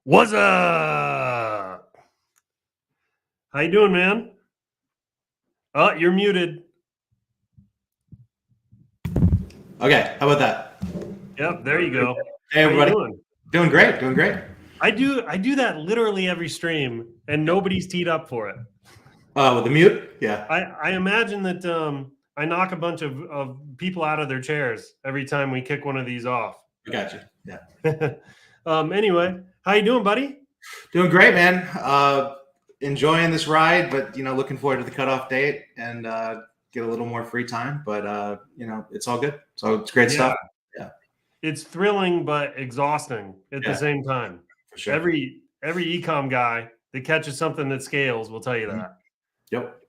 What's up? How you doing, man? Oh, you're muted. Okay, how about that? Yep, there you go. Hey, How you everybody. doing? Doing great, doing great. I do that literally every stream, and nobody's teed up for it. With the mute? Yeah. I imagine that I knock a bunch of people out of their chairs every time we kick one of these off. I got you. Yeah. Anyway, how you doing, buddy? Doing great, man. Enjoying this ride, but looking forward to the cutoff date and get a little more free time. But it's all good. So it's great stuff. Yeah. It's thrilling but exhausting at the same time. For sure. Every ECOM guy that catches something that scales will tell you that. Yep.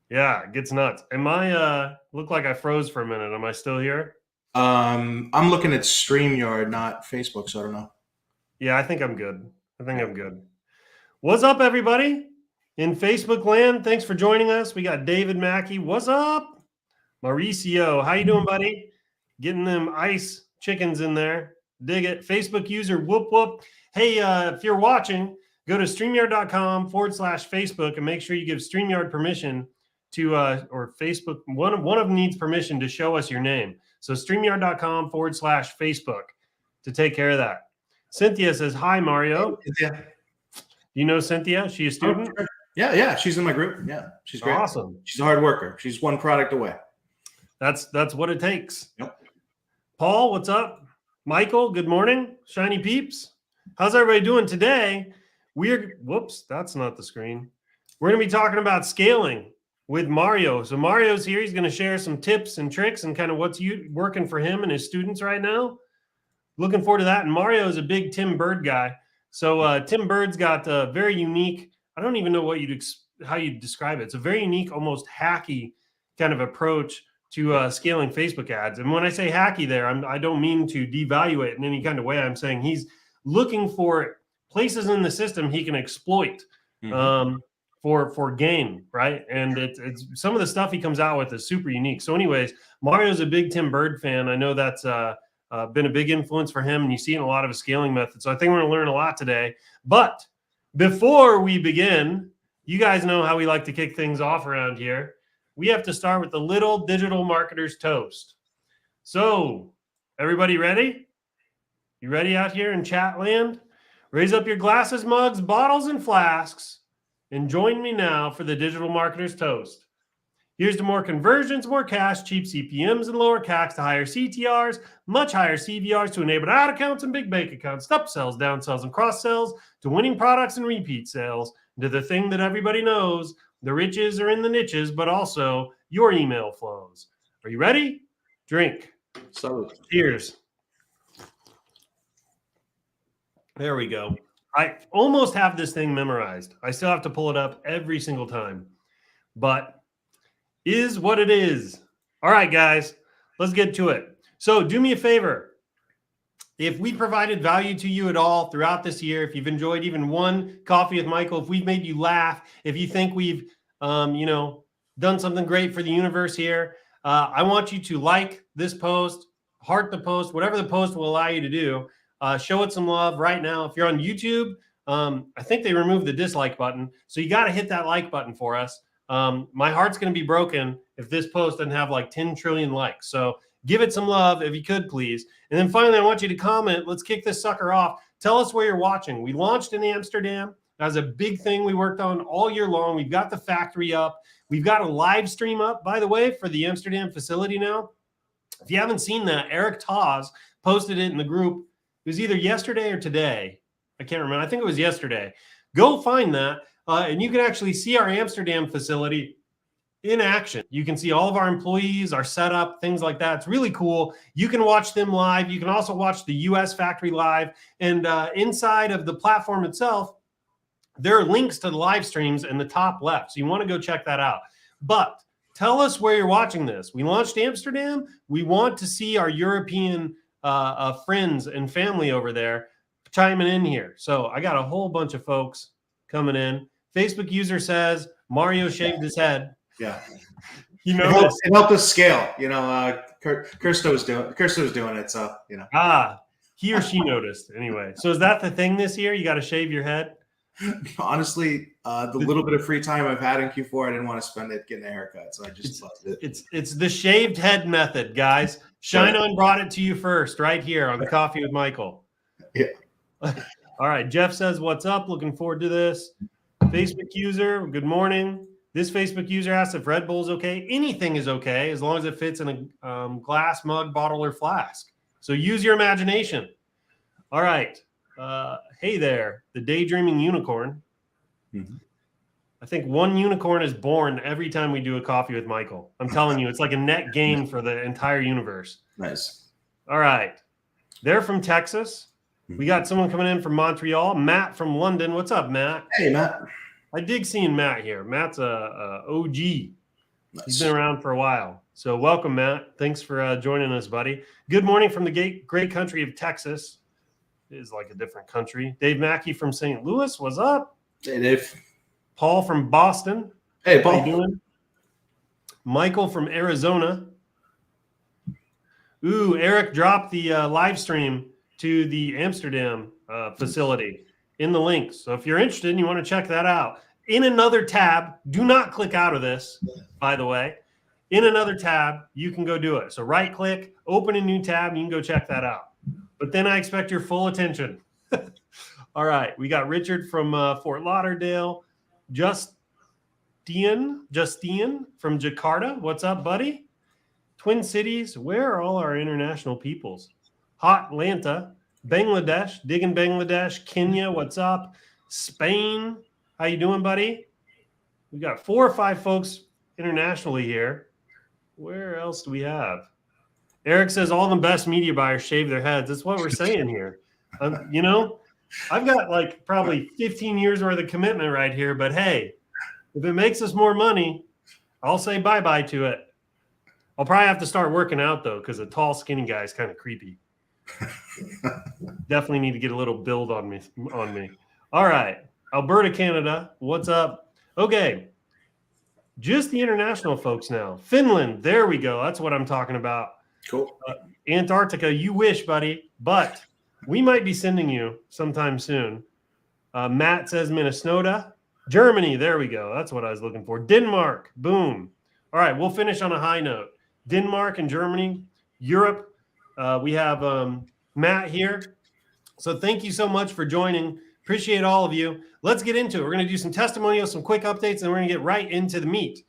Yeah, it gets nuts. Am I look like I froze for a minute? Am I still here? I'm looking at StreamYard, not Facebook, so I don't know. Yeah, I think I'm good. I'm good. What's up, everybody? In Facebook land, thanks for joining us. We got David Mackey. What's up? Mauricio, how you doing, buddy? Getting them ice chickens in there. Dig it. Facebook user, whoop, whoop. Hey, if you're watching, go to StreamYard.com/Facebook and make sure you give StreamYard permission to, or Facebook, one of them needs permission to show us your name. So StreamYard.com/Facebook to take care of that. Cynthia says, hi, Mario. Yeah. You know Cynthia? She a student? Oh, sure. Yeah. She's in my group. Yeah. She's great. Awesome. She's a hard worker. She's one product away. That's what it takes. Yep. Paul, what's up? Michael, good morning. Shiny peeps. How's everybody doing today? Whoops, that's not the screen. We're going to be talking about scaling with Mario. So Mario's here. He's going to share some tips and tricks and kind of what's working for him and his students right now. Looking forward to that. And Mario is a big Tim Bird guy. So Tim Bird's got a very unique, I don't even know how you describe it. It's a very unique, almost hacky kind of approach to scaling Facebook ads. And when I say hacky there, I don't mean to devalue it in any kind of way. I'm saying he's looking for places in the system he can exploit for gain, right? And it's some of the stuff he comes out with is super unique. So anyways, Mario's a big Tim Bird fan. I know that's been a big influence for him, and you see it in a lot of his scaling methods. So I think we're going to learn a lot today. But before we begin, you guys know how we like to kick things off around here. We have to start with the little digital marketer's toast. So everybody ready? You ready out here in chat land? Raise up your glasses, mugs, bottles, and flasks, and join me now for the digital marketer's toast. Here's to more conversions, more cash, cheap CPMs, and lower CACs to higher CTRs, much higher CVRs to enable ad accounts and big bank accounts, upsells, downsells, and cross-sells, to winning products and repeat sales, to the thing that everybody knows, the riches are in the niches, but also your email flows. Are you ready? Drink. Salud. Cheers. There we go. I almost have this thing memorized. I still have to pull it up every single time, but is what it is. All right, guys, let's get to it. So do me a favor. If we provided value to you at all throughout this year, if you've enjoyed even one coffee with Michael, if we've made you laugh, if you think we've, done something great for the universe here, I want you to like this post, heart the post, whatever the post will allow you to do. Show it some love right now. If you're on YouTube, I think they removed the dislike button. So you got to hit that like button for us. My heart's going to be broken if this post doesn't have like 10 trillion likes. So give it some love if you could, please. And then finally, I want you to comment. Let's kick this sucker off. Tell us where you're watching. We launched in Amsterdam. That was a big thing we worked on all year long. We've got the factory up. We've got a live stream up, by the way, for the Amsterdam facility now. If you haven't seen that, Eric Taz posted it in the group. It was either yesterday or today. I can't remember. I think it was yesterday. Go find that, and you can actually see our Amsterdam facility in action. You can see all of our employees, our setup, things like that. It's really cool. You can watch them live. You can also watch the US factory live. And inside of the platform itself, there are links to the live streams in the top left. So you want to go check that out. But tell us where you're watching this. We launched Amsterdam. We want to see our European friends and family over there chiming in here. So I got a whole bunch of folks coming in. Facebook user says Mario shaved his head. Yeah. It helped us scale. Kirsto's doing it. So, Ah, He or she noticed anyway. So is that the thing this year? You got to shave your head? Honestly, the little bit of free time I've had in Q4, I didn't want to spend it getting a haircut, so I just buzzed it. It's the shaved head method, guys. ShineOn brought it to you first, right here on Coffee with Michael. Yeah. All right. Jeff says, "What's up? Looking forward to this." Facebook user, good morning. This Facebook user asks if Red Bull's okay. Anything is okay as long as it fits in a glass, mug, bottle, or flask. So use your imagination. All right. Hey there, the daydreaming unicorn. Mm-hmm. I think one unicorn is born every time we do a Coffee with Michael. I'm telling you, it's like a net gain for the entire universe. Nice. All right. They're from Texas. We got someone coming in from Montreal. Matt from London. What's up, Matt? Hey, Matt. I dig seeing Matt here. Matt's a OG. Nice. He's been around for a while. So welcome, Matt. Thanks for joining us, buddy. Good morning from the great country of Texas. It is like a different country. Dave Mackey from St. Louis. What's up? Hey, Dave. Paul from Boston. Hey, Paul. How you doing? Michael from Arizona. Ooh, Eric dropped the live stream to the Amsterdam facility in the links. So if you're interested and you want to check that out, in another tab, do not click out of this, by the way. In another tab, you can go do it. So right click, open a new tab, and you can go check that out. But then I expect your full attention. All right. We got Richard from Fort Lauderdale. Justine from Jakarta. What's up, buddy? Twin Cities. Where are all our international peoples? Hot Atlanta. Bangladesh. Digging Bangladesh. Kenya. What's up? Spain. How you doing, buddy? We got 4 or 5 folks internationally here. Where else do we have? Eric says all the best media buyers shave their heads. That's what we're saying here. You know, I've got like probably 15 years worth of commitment right here. But hey, if it makes us more money, I'll say bye-bye to it. I'll probably have to start working out, though, because a tall, skinny guy is kind of creepy. Definitely need to get a little build on me. All right. Alberta, Canada. What's up? Okay. Just the international folks now. Finland. There we go. That's what I'm talking about. Cool. Antarctica. You wish, buddy. But we might be sending you sometime soon. Matt says Minnesota. Germany. There we go. That's what I was looking for. Denmark. Boom. All right. We'll finish on a high note. Denmark and Germany. Europe. We have Matt here. So thank you so much for joining. Appreciate all of you. Let's get into it. We're going to do some testimonials, some quick updates, and we're going to get right into the meat.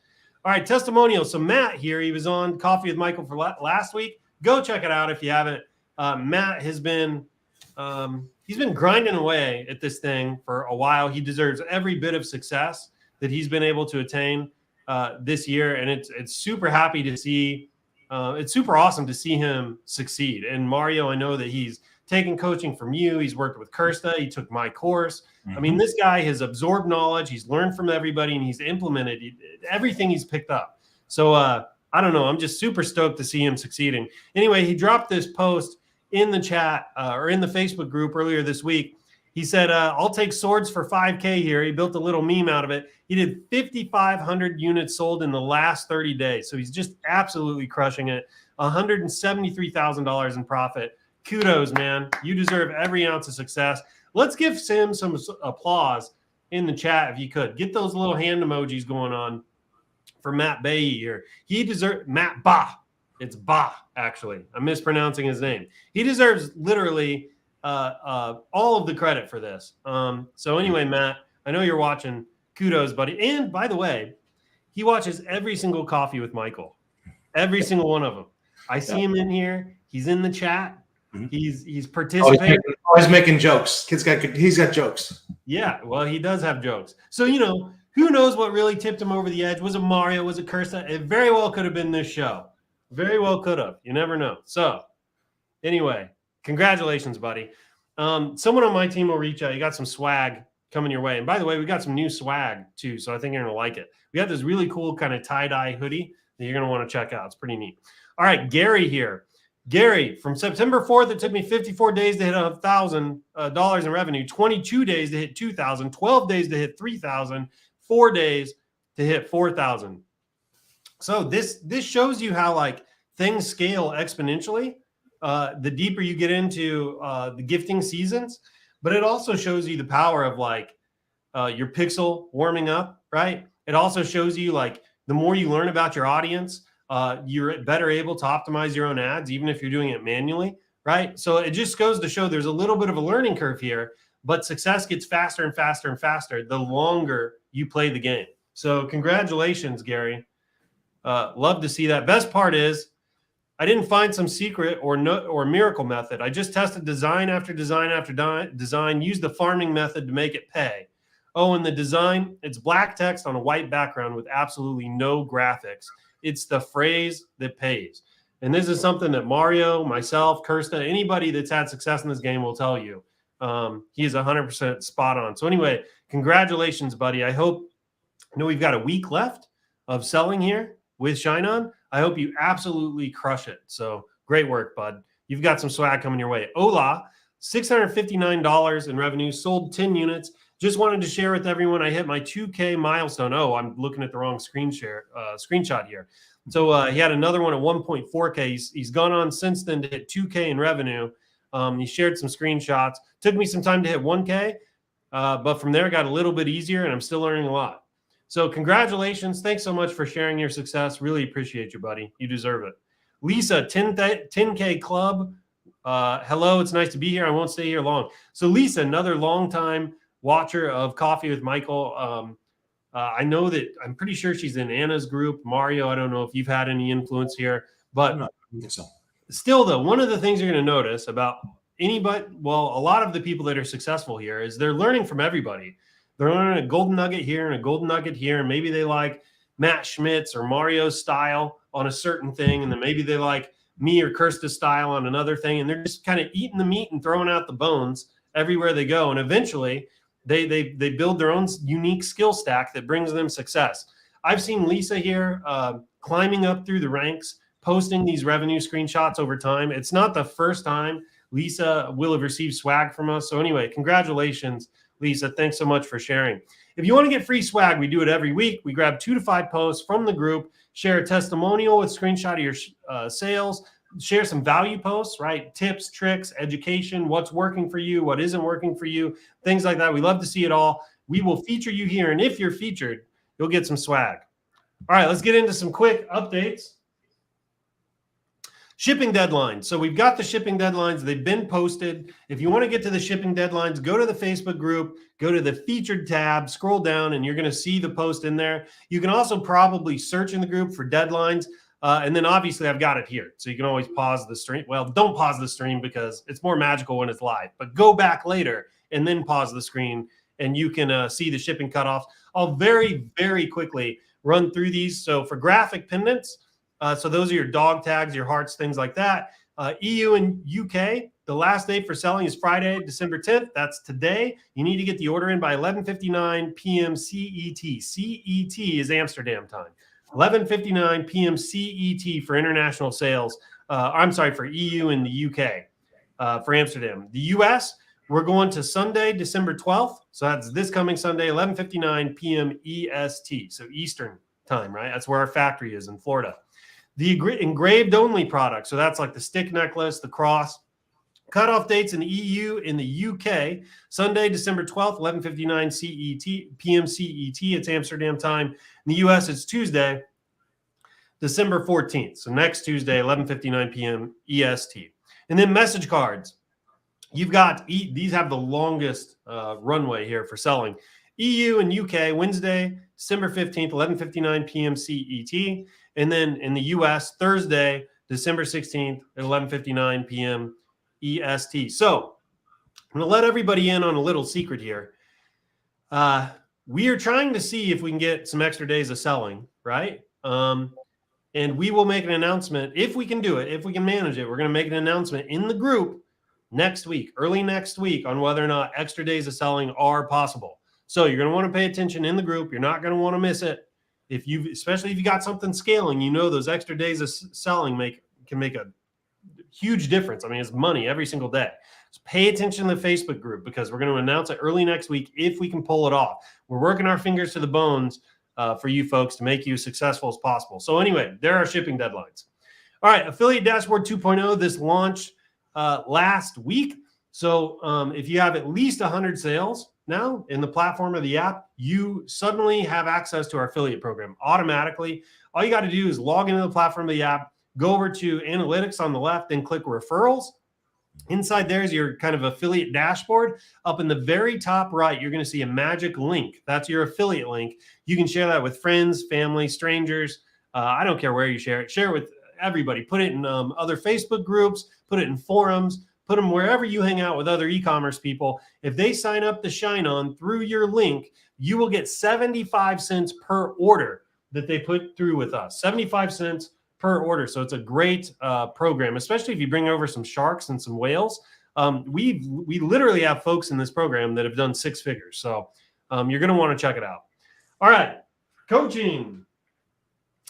All right, testimonials. So Matt here, he was on Coffee with Michael for last week. Go check it out if you haven't. Matt has been he's been grinding away at this thing for a while. He deserves every bit of success that he's been able to attain this year, and it's super happy to see. It's super awesome to see him succeed. And Mario, I know that he's taken coaching from you. He's worked with Kirsta. He took my course. I mean, this guy has absorbed knowledge. He's learned from everybody, and he's implemented everything he's picked up. So I don't know. I'm just super stoked to see him succeeding. Anyway, he dropped this post in the chat or in the Facebook group earlier this week. He said, I'll take swords for 5K here. He built a little meme out of it. He did 5,500 units sold in the last 30 days. So he's just absolutely crushing it. $173,000 in profit. Kudos, man. You deserve every ounce of success. Let's give Sim some applause in the chat if you could. Get those little hand emojis going on for Matt Baye here. He deserves Matt Ba. It's Ba, actually. I'm mispronouncing his name. He deserves literally all of the credit for this. So anyway, Matt, I know you're watching. Kudos, buddy. And by the way, he watches every single Coffee with Michael. Every single one of them. I see him in here. He's in the chat. He's participating. Always making jokes. He's got jokes. Yeah, well, he does have jokes. So, you know, who knows what really tipped him over the edge? Was it Mario? Was it Kirsta? It very well could have been this show. Very well could have. You never know. So, anyway, congratulations, buddy. Someone on my team will reach out. You got some swag coming your way. And by the way, we got some new swag, too, so I think you're going to like it. We got this really cool kind of tie-dye hoodie that you're going to want to check out. It's pretty neat. All right, Gary here. Gary, from September 4th, it took me 54 days to hit $1,000 in revenue, 22 days to hit 2,000, 12 days to hit 3,000, 4 days to hit 4,000. So this shows you how like things scale exponentially. the deeper you get into the gifting seasons, but it also shows you the power of like your pixel warming up, right? It also shows you like the more you learn about your audience, you're better able to optimize your own ads, even if you're doing it manually, right? So it just goes to show there's a little bit of a learning curve here, but success gets faster and faster and faster the longer you play the game. So congratulations, Gary. Love to see that. Best part is I didn't find some secret or miracle method. I just tested design after design after design, used the farming method to make it pay. Oh, and the design, it's black text on a white background with absolutely no graphics. It's the phrase that pays. And this is something that Mario, myself, Kirsta, anybody that's had success in this game will tell you. He is 100% spot on. So anyway, congratulations, buddy. I know we've got a week left of selling here with ShineOn. I hope you absolutely crush it. So great work, bud. You've got some swag coming your way. Ola, $659 in revenue, sold 10 units. Just wanted to share with everyone, I hit my 2K milestone. Oh, I'm looking at the wrong screenshot here. So he had another one at 1.4K. He's gone on since then to hit 2K in revenue. He shared some screenshots. Took me some time to hit 1K, but from there got a little bit easier, and I'm still learning a lot. So congratulations. Thanks so much for sharing your success. Really appreciate you, buddy. You deserve it. Lisa, 10K Club. Hello, it's nice to be here. I won't stay here long. So Lisa, another longtime watcher of Coffee with Michael. I know that I'm pretty sure she's in Anna's group. Mario, I don't know if you've had any influence here, but I think so. Still, though, one of the things you're going to notice about a lot of the people that are successful here is they're learning from everybody. They're learning a golden nugget here and a golden nugget here, and maybe they like Matt Schmitz or Mario's style on a certain thing, and then maybe they like me or Kirsta's style on another thing, and they're just kind of eating the meat and throwing out the bones everywhere they go, and eventually they build their own unique skill stack that brings them success. I've seen Lisa here climbing up through the ranks, posting these revenue screenshots over time. It's not the first time Lisa will have received swag from us. So anyway, congratulations, Lisa. Thanks so much for sharing. If you want to get free swag, we do it every week. We grab 2 to 5 posts from the group, share a testimonial with screenshot of your sales, share some value posts, right? Tips, tricks, education, what's working for you, what isn't working for you, things like that. We love to see it all. We will feature you here. And if you're featured, you'll get some swag. All right, let's get into some quick updates. Shipping deadlines. So we've got the shipping deadlines. They've been posted. If you want to get to the shipping deadlines, go to the Facebook group, go to the featured tab, scroll down, and you're going to see the post in there. You can also probably search in the group for deadlines. And then obviously I've got it here. So you can always pause the stream. Well, don't pause the stream because it's more magical when it's live. But go back later and then pause the screen and you can see the shipping cutoffs. I'll very, very quickly run through these. So for graphic pendants, so those are your dog tags, your hearts, things like that. EU and UK, the last date for selling is Friday, December 10th. That's today. You need to get the order in by 11:59 p.m. CET. CET is Amsterdam time. 11:59 p.m. CET for international sales. I'm sorry, for EU and the UK for Amsterdam. The US, we're going to Sunday, December 12th. So that's this coming Sunday, 11:59 p.m. EST. So Eastern time, right? That's where our factory is in Florida. The engraved only product. So that's like the stick necklace, the cross. Cutoff dates in the EU, in the UK, Sunday, December 12th, 11:59 CET, PM CET. It's Amsterdam time. In the US, it's Tuesday, December 14th. So next Tuesday, 11:59 p.m. EST. And then message cards. You've got, these have the longest runway here for selling. EU and UK, Wednesday, December 15th, 11:59 p.m. CET. And then in the US, Thursday, December 16th at 11:59 p.m. EST. So I'm going to let everybody in on a little secret here. We are trying to see if we can get some extra days of selling, right? And we will make an announcement if we can do it, if we can manage it. We're going to make an announcement in the group next week, early next week, on whether or not extra days of selling are possible. So you're going to want to pay attention in the group. You're not going to want to miss it. Especially if you got something scaling, those extra days of selling can make a huge difference. I mean, it's money every single day. So pay attention to the Facebook group because we're going to announce it early next week if we can pull it off. We're working our fingers to the bones for you folks to make you as successful as possible. So anyway, there are shipping deadlines. All right, Affiliate Dashboard 2.0. This launched last week. So if you have at least 100 sales now in the platform of the app, you suddenly have access to our affiliate program automatically. All you got to do is log into the platform of the app, go over to analytics on the left, and click referrals. Inside there is your kind of affiliate dashboard. Up in the very top right, you're going to see a magic link. That's your affiliate link. You can share that with friends, family, strangers. I don't care where you share it. Share it with everybody. Put it in other Facebook groups. Put it in forums. Put them wherever you hang out with other e-commerce people. If they sign up to ShineOn through your link, you will get 75 cents per order that they put through with us. 75 cents per order. So it's a great program, especially if you bring over some sharks and some whales. We literally have folks in this program that have done 6 figures. So you're going to want to check it out. All right. Coaching.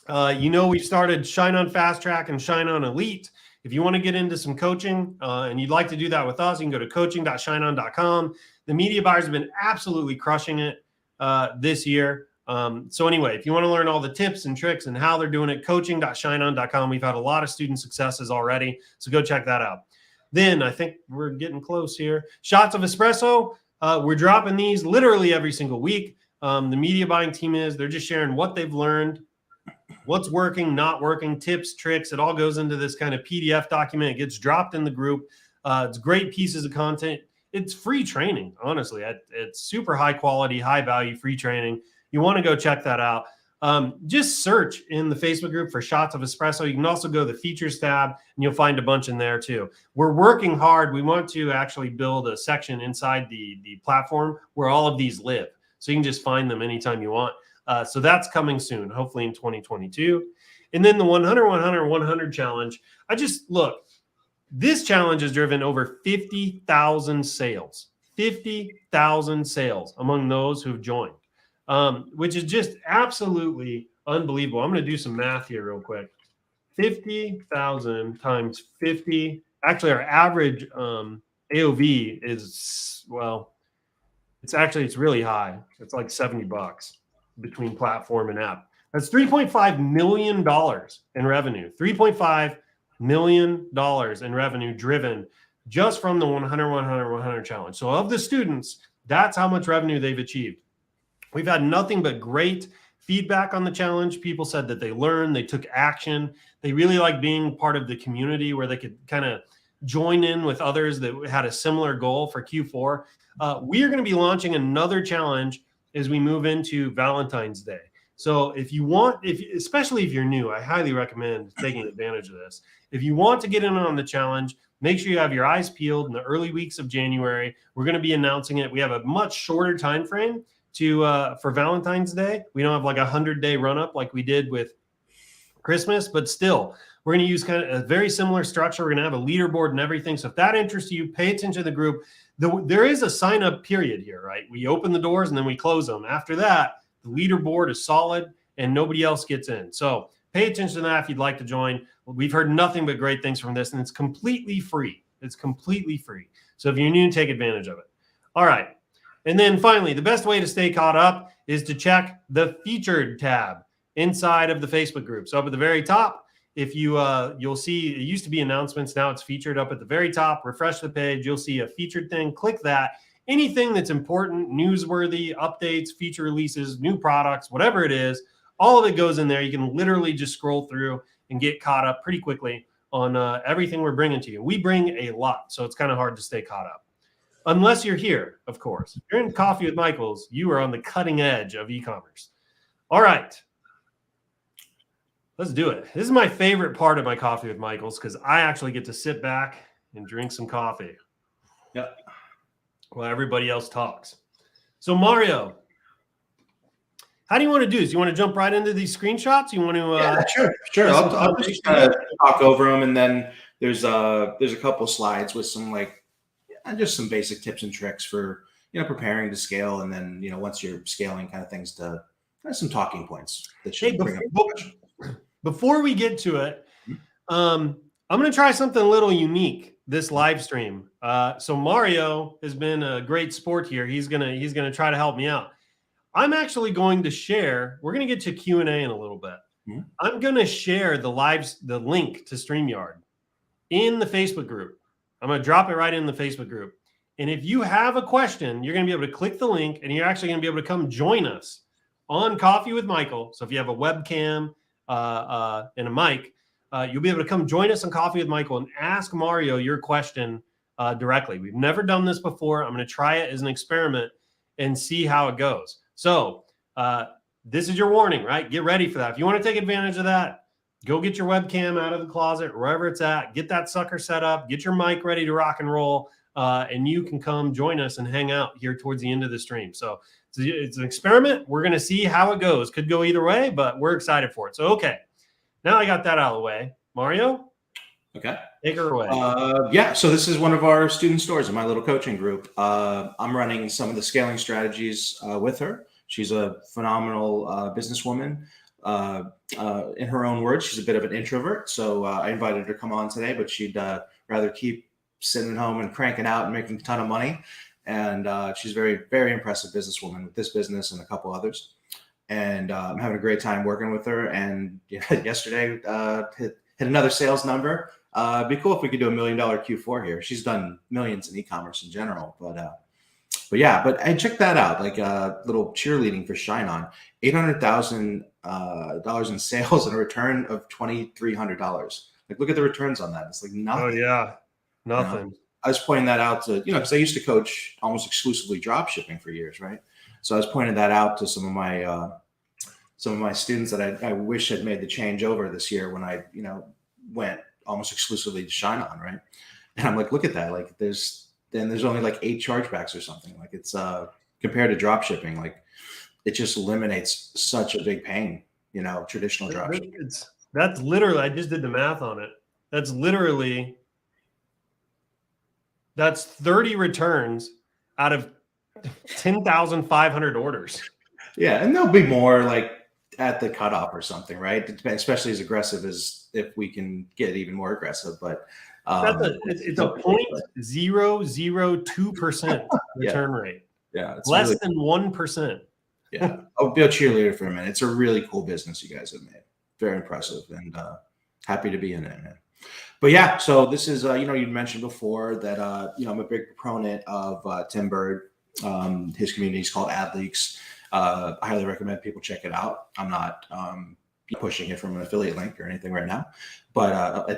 We've started ShineOn Fast Track and ShineOn Elite. If you want to get into some coaching and you'd like to do that with us, you can go to coaching.shineon.com. The media buyers have been absolutely crushing it this year. So anyway, if you want to learn all the tips and tricks and how they're doing it, coaching.shineon.com. We've had a lot of student successes already. So go check that out. Then I think we're getting close here. Shots of Espresso. We're dropping these literally every single week. The media buying team they're just sharing what they've learned, what's working, not working, tips, tricks. It all goes into this kind of PDF document. It gets dropped in the group. It's great pieces of content. It's free training, honestly. It's super high quality, high value free training. You want to go check that out. Just search in the Facebook group for Shots of Espresso. You can also go to the features tab and you'll find a bunch in there too. We're working hard. We want to actually build a section inside the platform where all of these live. So you can just find them anytime you want. So that's coming soon, hopefully in 2022. And then the 100, 100, 100 challenge. This challenge has driven over 50,000 sales, 50,000 sales among those who've joined. Which is just absolutely unbelievable. I'm going to do some math here real quick. 50,000 times 50. Actually, our average AOV is, it's really high. It's like $70 between platform and app. That's $3.5 million in revenue. $3.5 million in revenue driven just from the 100, 100, 100 challenge. So of the students, that's how much revenue they've achieved. We've had nothing but great feedback on the challenge. People said that they learned, they took action. They really like being part of the community where they could kind of join in with others that had a similar goal for Q4. We are going to be launching another challenge as we move into Valentine's Day. So especially if you're new, I highly recommend taking advantage of this. If you want to get in on the challenge, make sure you have your eyes peeled in the early weeks of January. We're going to be announcing it. We have a much shorter time frame for Valentine's Day. We don't have like 100-day run up like we did with Christmas, but still, we're going to use kind of a very similar structure. We're going to have a leaderboard and everything. So if that interests you, pay attention to the group. There is a sign up period here, right? We open the doors and then we close them. After that, the leaderboard is solid and nobody else gets in. So pay attention to that if you'd like to join. We've heard nothing but great things from this, and it's completely free. It's completely free. So if you're new, take advantage of it. All right. And then finally, the best way to stay caught up is to check the featured tab inside of the Facebook group. So up at the very top, if you'll see, it used to be announcements. Now it's featured up at the very top. Refresh the page. You'll see a featured thing. Click that. Anything that's important, newsworthy, updates, feature releases, new products, whatever it is, all of it goes in there. You can literally just scroll through and get caught up pretty quickly on everything we're bringing to you. We bring a lot, so it's kind of hard to stay caught up. Unless you're here, of course. If you're in Coffee with Michaels, you are on the cutting edge of e-commerce. All right. Let's do it. This is my favorite part of my Coffee with Michaels because I actually get to sit back and drink some coffee. Yep. While everybody else talks. So Mario, how do you want to do this? You want to jump right into these screenshots? You want to? Sure. I'll just kind of talk over them, and then there's a couple slides with some just some basic tips and tricks for preparing to scale, and then once you're scaling, kind of things to some talking points that should bring up. Before we get to it, I'm going to try something a little unique this live stream. So Mario has been a great sport here. He's gonna try to help me out. I'm actually going to share. We're going to get to Q&A in a little bit. I'm going to share the link to StreamYard in the Facebook group. I'm going to drop it right in the Facebook group. And if you have a question, you're going to be able to click the link and you're actually going to be able to come join us on Coffee with Michael. So if you have a webcam and a mic, you'll be able to come join us on Coffee with Michael and ask Mario your question directly. We've never done this before. I'm going to try it as an experiment and see how it goes. So this is your warning, right? Get ready for that. If you want to take advantage of that, go get your webcam out of the closet, wherever it's at. Get that sucker set up. Get your mic ready to rock and roll. And you can come join us and hang out here towards the end of the stream. So it's an experiment. We're going to see how it goes. Could go either way, but we're excited for it. So, okay. Now I got that out of the way. Mario? Okay. Take her away. Yeah. So this is one of our student stores in my little coaching group. I'm running some of the scaling strategies with her. She's a phenomenal businesswoman. In her own words, she's a bit of an introvert. So I invited her to come on today, but she'd rather keep sitting at home and cranking out and making a ton of money. And she's a very, very impressive businesswoman with this business and a couple others. And I'm having a great time working with her. And yesterday hit another sales number. It'd be cool if we could do $1 million Q4 here. She's done millions in e-commerce in general, but I checked that out, like a little cheerleading for ShineOn, $800,000 in sales and a return of $2,300. Like, look at the returns on that. It's like nothing. Oh yeah, nothing. I was pointing that out to, because I used to coach almost exclusively drop shipping for years, right? So I was pointing that out to some of my students that I wish had made the change over this year when I, went almost exclusively to ShineOn, right? And I'm like, look at that. Like there's only like 8 chargebacks or something. Like it's compared to drop shipping, like it just eliminates such a big pain, traditional drop shipping. That's literally, I just did the math on it. That's 30 returns out of 10,500 orders. Yeah. And there'll be more like at the cutoff or something, right? Especially as aggressive as if we can get even more aggressive, but it's a 0.002% return rate. Yeah. It's less than 1%. Yeah. I'll be a cheerleader for a minute. It's a really cool business you guys have made. Very impressive and happy to be in it, man. But yeah, so this is, you mentioned before that, I'm a big proponent of Tim Bird. His community is called AdLeaks. I highly recommend people check it out. I'm not pushing it from an affiliate link or anything right now, but I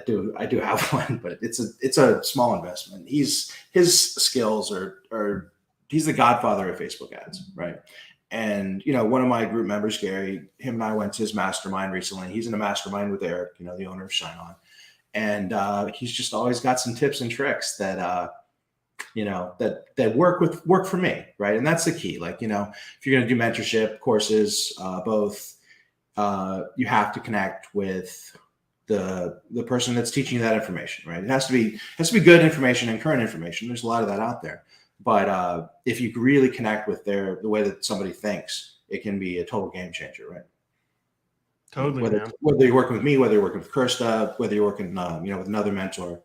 do have one. But it's a small investment. His skills are he's the godfather of Facebook ads, right? And one of my group members, Gary, him and I went to his mastermind recently. He's in a mastermind with Eric, the owner of ShineOn, and he's just always got some tips and tricks that that work for me, right? And that's the key. Like, if you're going to do mentorship courses, both, you have to connect with the person that's teaching you that information, right? It has to be good information and current information. There's a lot of that out there, but if you really connect with the way that somebody thinks, it can be a total game changer, right? Totally. Whether you're working with me, whether you're working with Kirsta, whether you're working, with another mentor.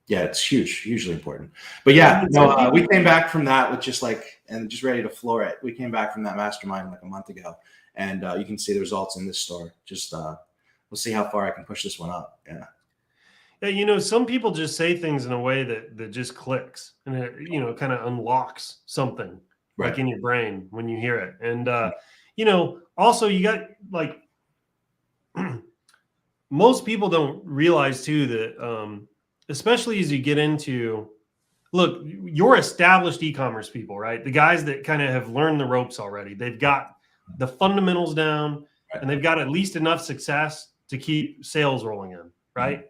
Yeah, it's hugely important. But yeah, we came back from that with just ready to floor it. We came back from that mastermind like a month ago, and you can see the results in this store. Just we'll see how far I can push this one up. Yeah. Yeah, some people just say things in a way that just clicks and it, kind of unlocks something like in your brain when you hear it. And also you got like most people don't realize too that especially as you get into, look, you're established e-commerce people, right? The guys that kind of have learned the ropes already. They've got the fundamentals down and they've got at least enough success to keep sales rolling in, right? Mm-hmm.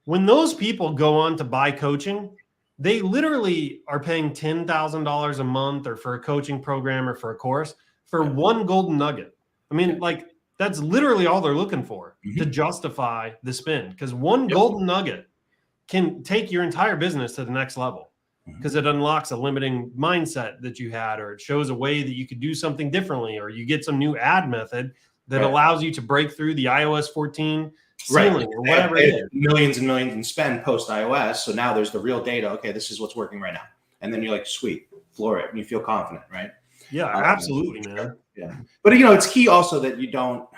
When those people go on to buy coaching, they literally are paying $10,000 a month or for a coaching program or for a course for one golden nugget. I mean, like that's literally all they're looking for to justify the spend, because one golden nugget can take your entire business to the next level because it unlocks a limiting mindset that you had, or it shows a way that you could do something differently, or you get some new ad method that allows you to break through the iOS 14 ceiling or whatever it is. Millions and millions in spend post iOS. So now there's the real data. Okay, this is what's working right now. And then you're like, sweet, floor it. And you feel confident, right? Yeah, absolutely, man. Yeah. But, it's key also that you don't,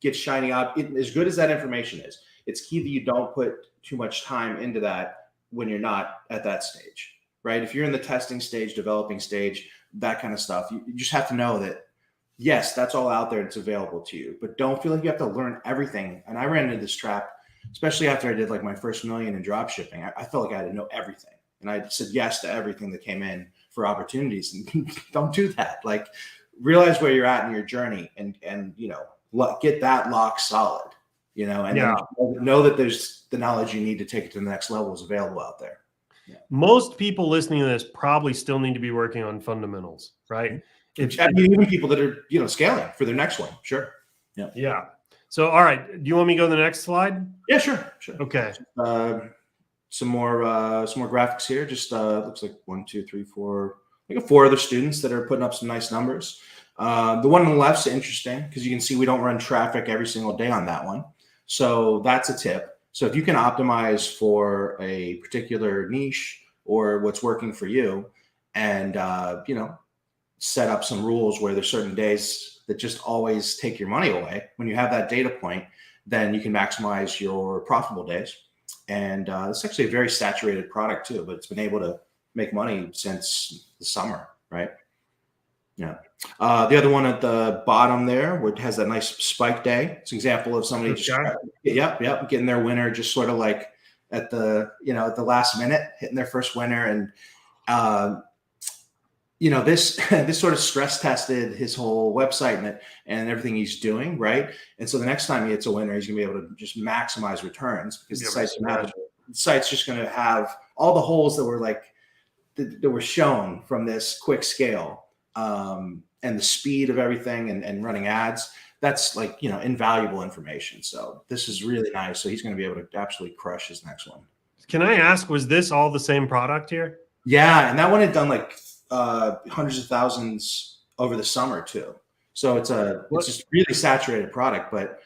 get shiny up. As good as that information is, it's key that you don't put too much time into that when you're not at that stage, right? If you're in the testing stage, developing stage, that kind of stuff, you just have to know that, yes, that's all out there. It's available to you, but don't feel like you have to learn everything. And I ran into this trap, especially after I did like my first million in drop shipping. I felt like I had to know everything. And I said yes to everything that came in for opportunities, and don't do that. Like, realize where you're at in your journey, and get that lock solid, and then know that there's the knowledge you need to take it to the next level is available out there. Yeah. Most people listening to this probably still need to be working on fundamentals, right? Even people that are, scaling for their next one. Sure. Yeah. Yeah. So, all right. Do you want me to go to the next slide? Yeah, sure. Okay. Some more graphics here. Just looks like 1, 2, 3, 4, like 4 other students that are putting up some nice numbers. The one on the left's interesting because you can see we don't run traffic every single day on that one. So that's a tip. So if you can optimize for a particular niche or what's working for you, and set up some rules where there's certain days that just always take your money away. When you have that data point, then you can maximize your profitable days. And it's actually a very saturated product too, but it's been able to make money since the summer, right? Yeah. The other one at the bottom there, which has that nice spike day. It's an example of somebody getting their winner just sort of like at the last minute, hitting their first winner. And this sort of stress tested his whole website and everything he's doing, right? And so the next time he hits a winner, he's gonna be able to just maximize returns because the site's just gonna have all the holes that were shown from this quick scale, and the speed of everything and running ads. That's invaluable information. So this is really nice. So he's gonna be able to absolutely crush his next one. Can I ask, was this all the same product here? Yeah, and that one had done hundreds of thousands over the summer too. So it's just really saturated product, but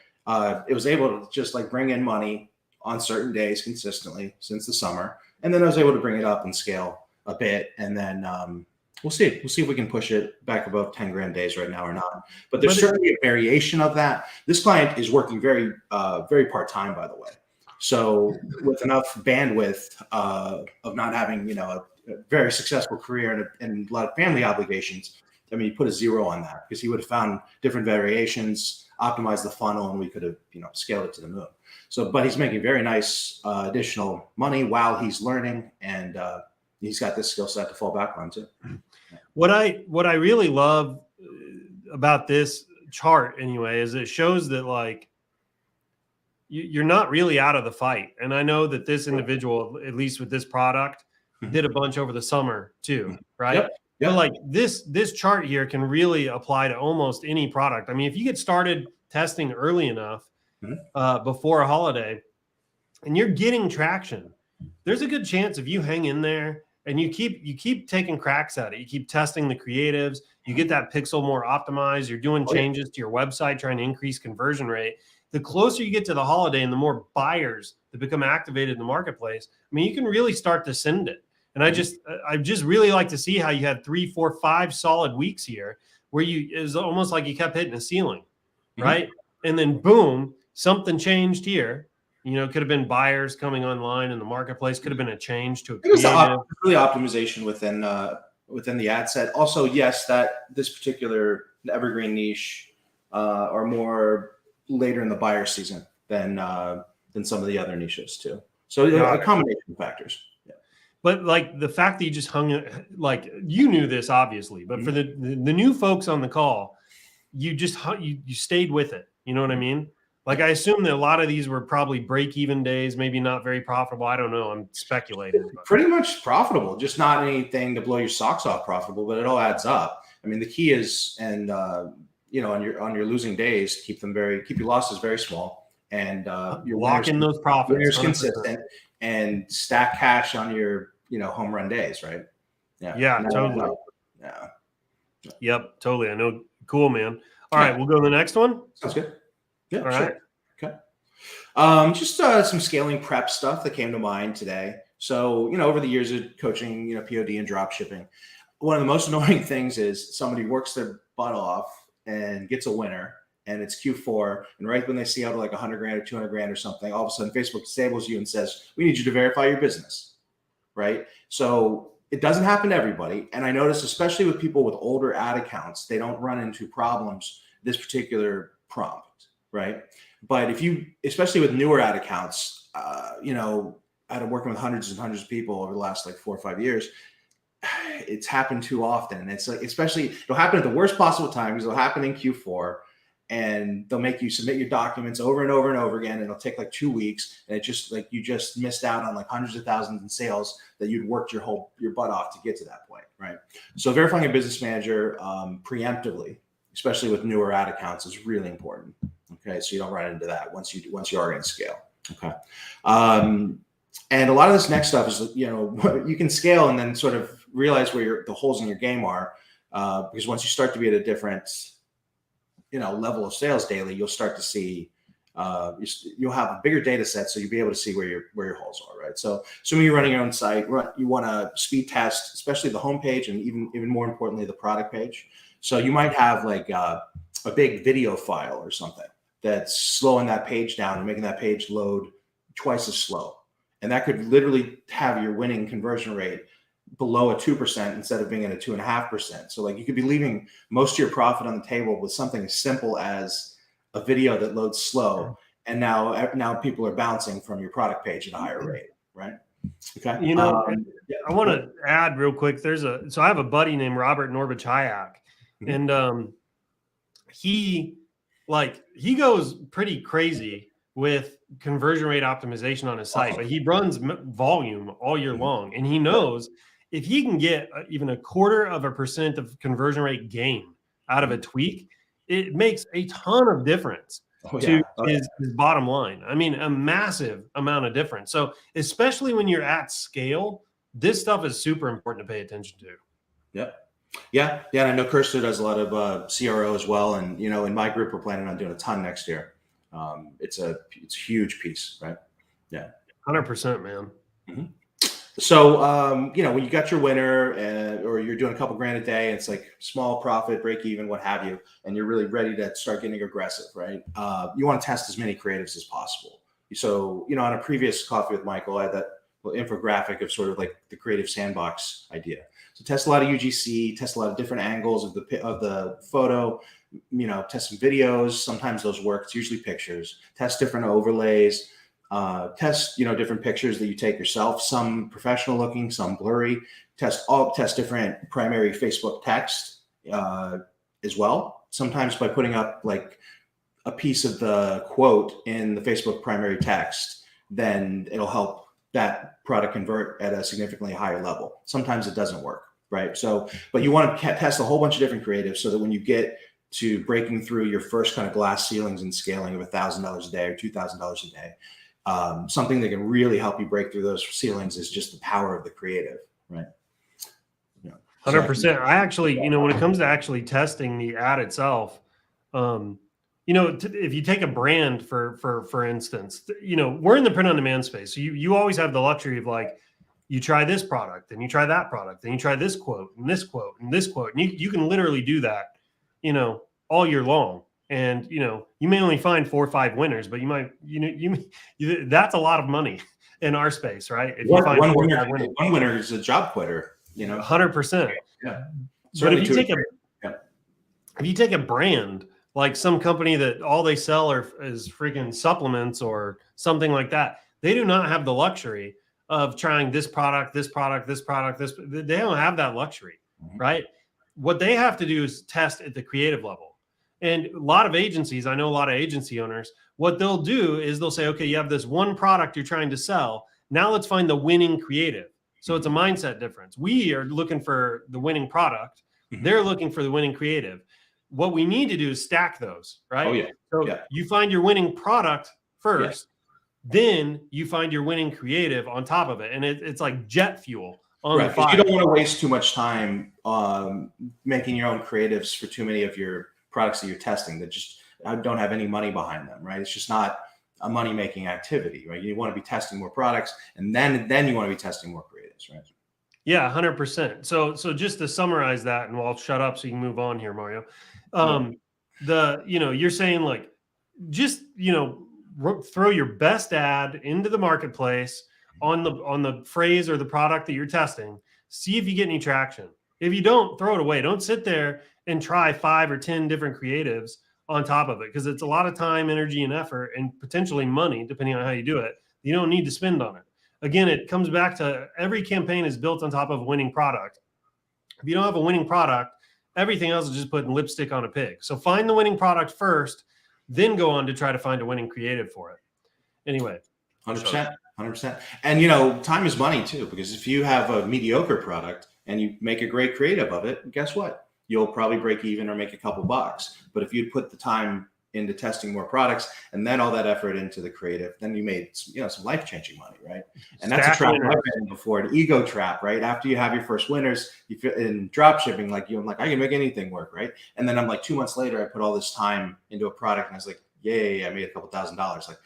it was able to just bring in money on certain days consistently since the summer. And then I was able to bring it up and scale a bit. And then we'll see if we can push it back above 10 grand days right now or not. But there's certainly a variation of that. This client is working very, very part-time, by the way. So with enough bandwidth of not having, a very successful career and a lot of family obligations. I mean, you put a 0 on that because he would have found different variations, optimized the funnel, and we could have, scaled it to the moon. So, but he's making very nice additional money while he's learning, and he's got this skill set to fall back on too. What I really love about this chart anyway is it shows that you're not really out of the fight. And I know that this individual, at least with this product, did a bunch over the summer too, right? Yep. But this chart here can really apply to almost any product. I mean, if you get started testing early enough before a holiday and you're getting traction, there's a good chance if you hang in there and you keep taking cracks at it, you keep testing the creatives, you get that pixel more optimized, you're doing changes to your website, trying to increase conversion rate. The closer you get to the holiday and the more buyers that become activated in the marketplace, I mean, you can really start to send it. And I just really like to see how you had 3, 4, 5 solid weeks here where it was almost like you kept hitting a ceiling, right? And then boom, something changed here. It could have been buyers coming online in the marketplace. Could have been a change to a creative. It was really optimization within the ad set. Also, yes, that this particular evergreen niche are more later in the buyer season than some of the other niches too. So a combination of factors. Yeah. But the fact that you just hung it, you knew this obviously, but for the new folks on the call, you just you stayed with it. You know what I mean? I assume that a lot of these were probably break-even days, maybe not very profitable. I don't know. I'm speculating. Pretty much profitable, just not anything to blow your socks off profitable, but it all adds up. I mean, the key is, and on your losing days, keep your losses very small, and you're locking those profits. Winners consistent, and stack cash on your home run days, right? Yeah, totally. Yeah. Yep, totally. I know. Cool, man. All right, we'll go to the next one. Sounds good. Yeah, all right. Okay. Just some scaling prep stuff that came to mind today. So, over the years of coaching, POD and drop shipping, one of the most annoying things is somebody works their butt off and gets a winner and it's Q4, and right when they see out of like 100 grand or 200 grand or something, all of a sudden Facebook disables you and says, we need you to verify your business, right? So it doesn't happen to everybody. And I notice, especially with people with older ad accounts, they don't run into problems this particular prompt, right? But if you, especially with newer ad accounts, you know, I've been working with hundreds and hundreds of people over the last like 4 or 5 years. It's happened too often. And it's like, especially, it'll happen at the worst possible times. It'll happen in Q4, and they'll make you submit your documents over and over and over again. And it'll take like 2 weeks. And it just like, you just missed out on like hundreds of thousands in sales that you'd worked your butt off to get to that point. Right. So verifying a business manager preemptively, especially with newer ad accounts, is really important. Okay. So you don't run into that once you are going to scale. Okay. And a lot of this next stuff is, you know, you can scale and then sort of realize where the holes in your game are, because once you start to be at a different, you know, level of sales daily, you'll start to see, you'll have a bigger data set, so you'll be able to see where your holes are, right? So assuming you're running your own site, you want to speed test, especially the homepage, and even more importantly, the product page. So you might have like a big video file or something that's slowing that page down and making that page load twice as slow. And that could literally have your winning conversion rate below a 2% instead of being at a 2.5%. So like you could be leaving most of your profit on the table with something as simple as a video that loads slow. And now people are bouncing from your product page at a higher rate, right? Okay. You know, I want to add real quick. So I have a buddy named Robert Norbich Hayek, and he goes pretty crazy with conversion rate optimization on his site, but he runs volume all year long, and he knows if he can get even 0.25% of conversion rate gain out of a tweak, it makes a ton of difference to his bottom line. I mean, a massive amount of difference. So especially when you're at scale, this stuff is super important to pay attention to. Yep. Yeah. And I know Kirsten does a lot of CRO as well. And, you know, in my group, we're planning on doing a ton next year. It's a huge piece, right? Yeah. 100%, man. Mm-hmm. So, you know, when you got your winner or you're doing a couple grand a day, it's like small profit, break even, what have you, and you're really ready to start getting aggressive, right? You want to test as many creatives as possible. So, you know, on a previous coffee with Michael, I had that little infographic of sort of like the creative sandbox idea. So test a lot of UGC, test a lot of different angles of the photo, you know, test some videos. Sometimes those work. It's usually pictures. Test different overlays. Test, you know, different pictures that you take yourself, some professional looking, some blurry. Test different primary Facebook text as well. Sometimes by putting up like a piece of the quote in the Facebook primary text, then it'll help that product convert at a significantly higher level. Sometimes it doesn't work, right? So, but you want to test a whole bunch of different creatives so that when you get to breaking through your first kind of glass ceilings and scaling of $1,000 a day or $2,000 a day, something that can really help you break through those ceilings is just the power of the creative, right? Yeah. 100%. I actually, you know, when it comes to actually testing the ad itself, you know, if you take a brand for instance, you know, we're in the print on demand space. So you always have the luxury of like, you try this product and you try that product and you try this quote and this quote and this quote. And you can literally do that, you know, all year long. And, you know, you may only find 4 or 5 winners, but you might, that's a lot of money in our space, right? If you find one winner is a job quitter, you know, 100%. Yeah. But if you take a brand, like some company that all they sell is freaking supplements or something like that, they do not have the luxury of trying this product. They don't have that luxury, right? What they have to do is test at the creative level. And a lot of agencies, I know a lot of agency owners, what they'll do is they'll say, okay, you have this one product you're trying to sell. Now let's find the winning creative. So it's a mindset difference. We are looking for the winning product. They're looking for the winning creative. What we need to do is stack those, right? Oh, yeah. So you find your winning product first, then you find your winning creative on top of it. And it's like jet fuel on the fire. You don't want to waste too much time making your own creatives for too many of your products that you're testing that just don't have any money behind them, right? It's just not a money-making activity, right? You want to be testing more products, and then you want to be testing more creatives, right? Yeah, 100%. So just to summarize that, and I'll shut up so you can move on here, Mario. you're saying like, just, throw your best ad into the marketplace on the phrase or the product that you're testing. See if you get any traction. If you don't, throw it away. Don't sit there and try 5 or 10 different creatives on top of it, because it's a lot of time, energy, and effort, and potentially money, depending on how you do it. You don't need to spend on it. Again, it comes back to every campaign is built on top of a winning product. If you don't have a winning product, everything else is just putting lipstick on a pig. So find the winning product first, then go on to try to find a winning creative for it. Anyway. 100%. 100%. And, time is money too, because if you have a mediocre product and you make a great creative of it, guess what? You'll probably break even or make a couple bucks. But if you put the time into testing more products and then all that effort into the creative, then you made some life-changing money, right? And that's a trap I've been in before, an ego trap, right? After you have your first winners, you feel in drop shipping, I'm like, I can make anything work, right? And then I'm like, 2 months later, I put all this time into a product and I was like, yay, I made a couple $1,000s. Like,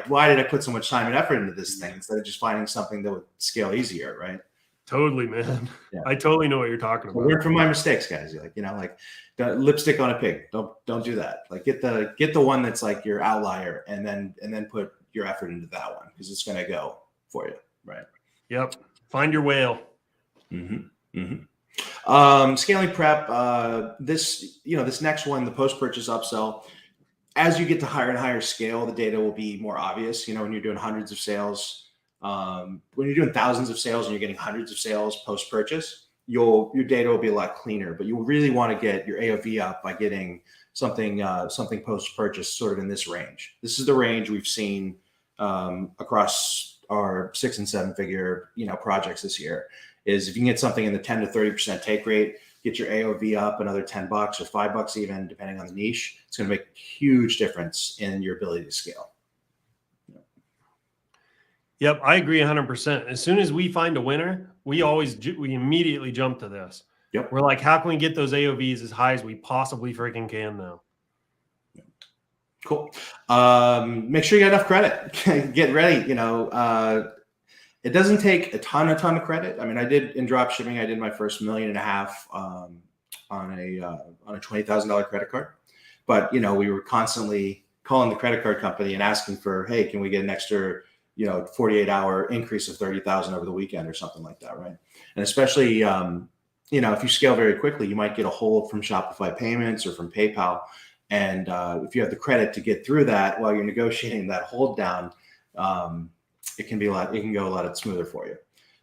why did I put so much time and effort into this thing instead of just finding something that would scale easier, right? Totally, man. Yeah. I totally know what you're talking about. Learn from my mistakes, guys. Lipstick on a pig. Don't do that. Like get the one that's like your outlier, and then put your effort into that one, because it's going to go for you, right? Yep. Find your whale. Mm-hmm. Mm-hmm. Scaling prep. This next one, the post-purchase upsell. As you get to higher and higher scale, the data will be more obvious. When you're doing hundreds of sales. When you're doing thousands of sales and you're getting hundreds of sales post-purchase, your data will be a lot cleaner. But you really want to get your AOV up by getting something post-purchase sort of in this range. This is the range we've seen across our 6 and 7 figure projects this year. Is if you can get something in the 10 to 30% take rate, get your AOV up another $10 or $5 even, depending on the niche, it's going to make a huge difference in your ability to scale. Yep, I agree 100%. As soon as we find a winner, we immediately jump to this. Yep. We're like, how can we get those AOVs as high as we possibly freaking can now? Cool. Make sure you got enough credit. Get ready. It doesn't take a ton of credit. I mean, in drop shipping, I did my first $1.5 million on a $20,000 credit card. But we were constantly calling the credit card company and asking for, hey, can we get an extra 48-hour increase of 30,000 over the weekend or something like that, right? And especially, if you scale very quickly, you might get a hold from Shopify Payments or from PayPal. And if you have the credit to get through that while you're negotiating that hold down, it can go a lot smoother for you.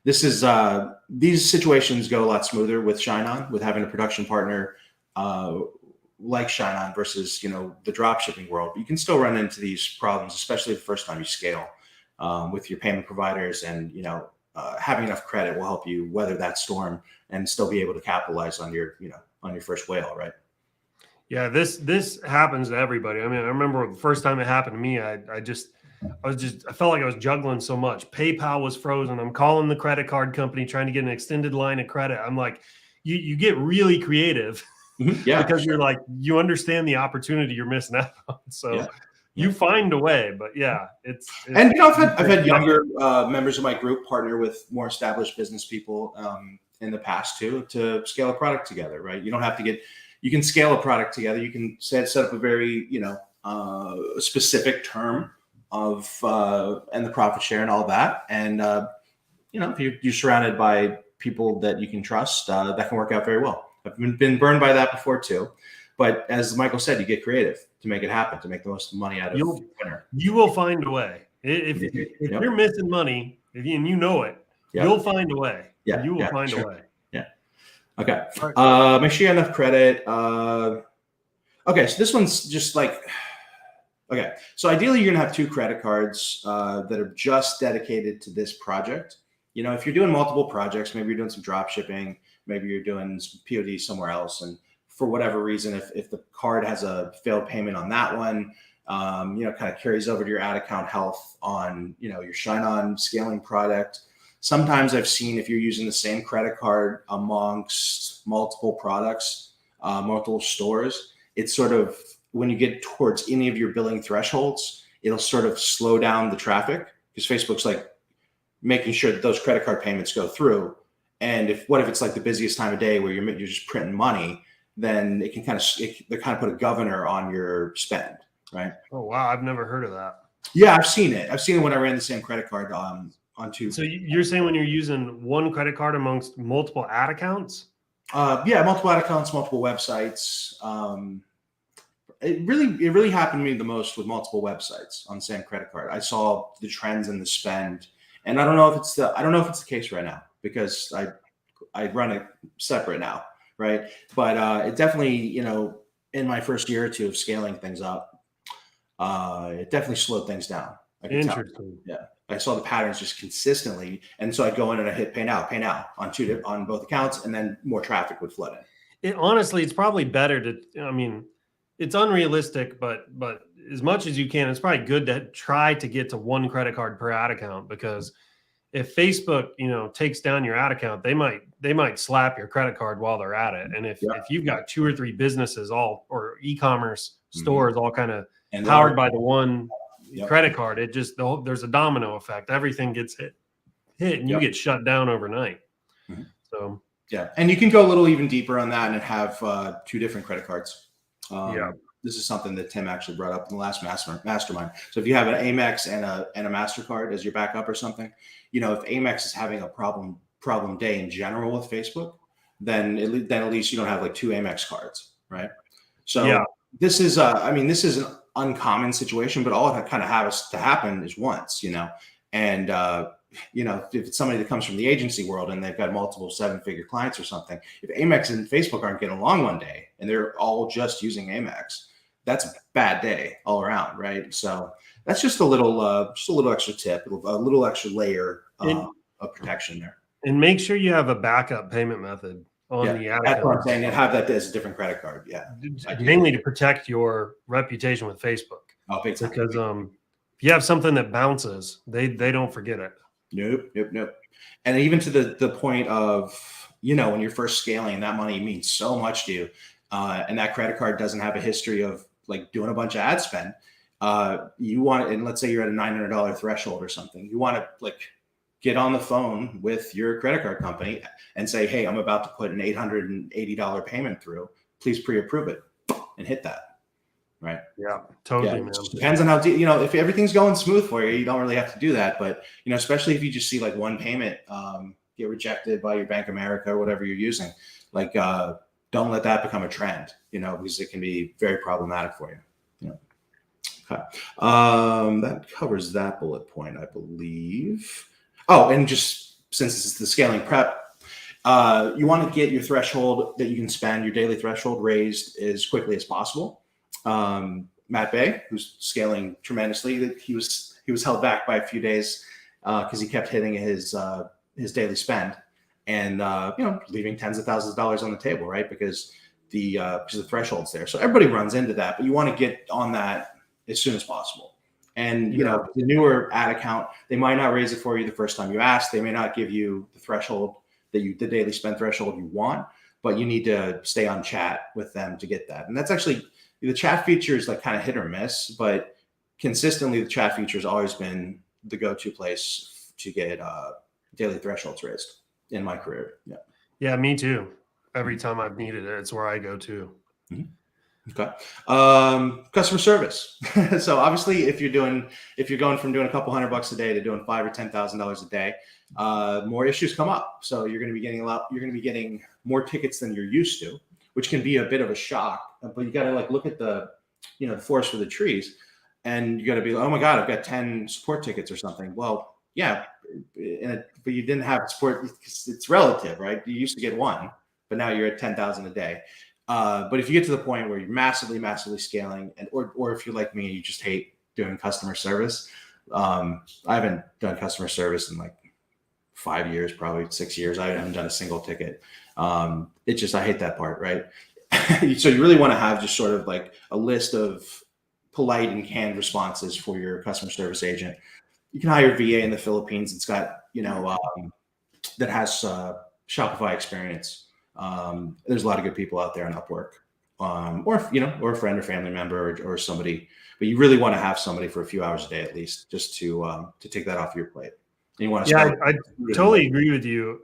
These situations go a lot smoother with ShineOn, with having a production partner like ShineOn versus, the drop shipping world. You can still run into these problems, especially the first time you scale. With your payment providers, and having enough credit will help you weather that storm and still be able to capitalize on your first whale, right? Yeah, this happens to everybody. I mean, I remember the first time it happened to me, I felt like I was juggling so much. PayPal was frozen. I'm calling the credit card company trying to get an extended line of credit. I'm like, you get really creative, yeah, because you're like, you understand the opportunity you're missing out on. So. Yeah. You find a way, but yeah, it's and I've had younger members of my group partner with more established business people in the past too, to scale a product together, right? You don't have to you can scale a product together. You can set up a very specific term of and the profit share and all that, and if you're surrounded by people that you can trust, that can work out very well. I've been burned by that before too. But as Michael said, you get creative to make it happen, to make the most money out of your winner. You will find a way. If you're missing money, and you know it, you'll find a way. Yeah, you will find a way. Yeah. Okay. Right. Make sure you have enough credit. Okay, so this one's just like, okay. So ideally, you're gonna have 2 credit cards that are just dedicated to this project. If you're doing multiple projects, maybe you're doing some drop shipping, maybe you're doing some POD somewhere else, and for whatever reason, if the card has a failed payment on that one, kind of carries over to your ad account health on, your ShineOn scaling product. Sometimes I've seen, if you're using the same credit card amongst multiple products, multiple stores, it's sort of, when you get towards any of your billing thresholds, it'll sort of slow down the traffic, because Facebook's like making sure that those credit card payments go through. And what if it's like the busiest time of day where you're just printing money, then it can they kind of put a governor on your spend, right? Oh wow, I've never heard of that. Yeah, I've seen it. I've seen it when I ran the same credit card onto. So you're saying when you're using one credit card amongst multiple ad accounts? Yeah, multiple ad accounts, multiple websites. It really happened to me the most with multiple websites on the same credit card. I saw the trends in the spend, and I don't know if it's the case right now because I run it separate now, right? But it definitely, in my first year or two of scaling things up, it definitely slowed things down. Interesting. Yeah, I saw the patterns just consistently, and so I'd go in and I hit pay now on both accounts, and then more traffic would flood in. Honestly, it's probably better to. I mean, it's unrealistic, but as much as you can, it's probably good to try to get to one credit card per ad account, because if Facebook, takes down your ad account, they might slap your credit card while they're at it. And if you've got 2 or 3 businesses or e-commerce stores all kind of powered by the one credit card, it just there's a domino effect. Everything gets hit and you get shut down overnight. So yeah, and you can go a little even deeper on that and have 2 different credit cards. This is something that Tim actually brought up in the last mastermind. So if you have an Amex and a MasterCard as your backup or something, if Amex is having a problem day in general with Facebook, then at least you don't have like 2 Amex cards, right? So this is this is an uncommon situation, but all it kind of has to happen is once, and if it's somebody that comes from the agency world and they've got multiple 7-figure clients or something, if Amex and Facebook aren't getting along one day and they're all just using Amex, that's a bad day all around, right? So that's just a little extra tip, a little extra layer of protection there. And make sure you have a backup payment method on the ad account. That's what I'm saying. And have that as a different credit card. Yeah, mainly to protect your reputation with Facebook. Oh, big time. Because if you have something that bounces, they don't forget it. Nope. And even to the point of, when you're first scaling, that money means so much to you. And that credit card doesn't have a history of like doing a bunch of ad spend. You want, and let's say you're at a $900 threshold or something, you want to like get on the phone with your credit card company and say, hey, I'm about to put an $880 payment through. Please pre-approve it and hit that. Right. Yeah, totally. Man. Depends on how, if everything's going smooth for you, you don't really have to do that. But, especially if you just see like one payment get rejected by your Bank of America or whatever you're using, like don't let that become a trend, because it can be very problematic for you. Okay. That covers that bullet point, I believe. Oh, and just since this is the scaling prep, you want to get your threshold that you can spend, your daily threshold, raised as quickly as possible. Matt Bay, who's scaling tremendously, he was held back by a few days because he kept hitting his daily spend and leaving tens of thousands of dollars on the table, right? Because the threshold's there. So everybody runs into that, but you want to get on that as soon as possible. And the newer ad account, they might not raise it for you the first time you ask. They may not give you the threshold the daily spend threshold you want, but you need to stay on chat with them to get that. And that's actually, the chat feature is like kind of hit or miss, but consistently the chat feature has always been the go-to place to get daily thresholds raised in my career. Yeah, me too. Every time I've needed it, it's where I go to. Okay. Customer service. So obviously if you're going from doing a couple $100 a day to doing $5,000 or $10,000 a day, more issues come up. So you're going to be getting more tickets than you're used to, which can be a bit of a shock, but you got to like look at the forest for the trees, and you got to be like, oh my God, I've got 10 support tickets or something. Well, yeah, but you didn't have support because it's relative, right? You used to get 1, but now you're at 10,000 a day. But if you get to the point where you're massively scaling, or if you're like me, you just hate doing customer service. I haven't done customer service in like 5 years, probably 6 years. I haven't done a single ticket. I hate that part, right? So you really want to have just sort of like a list of polite and canned responses for your customer service agent. You can hire a VA in the Philippines. It's got, that has Shopify experience. There's a lot of good people out there on Upwork, or a friend or family member or somebody, but you really want to have somebody for a few hours a day, at least, just to take that off your plate. You want to Yeah, start. I totally agree with you.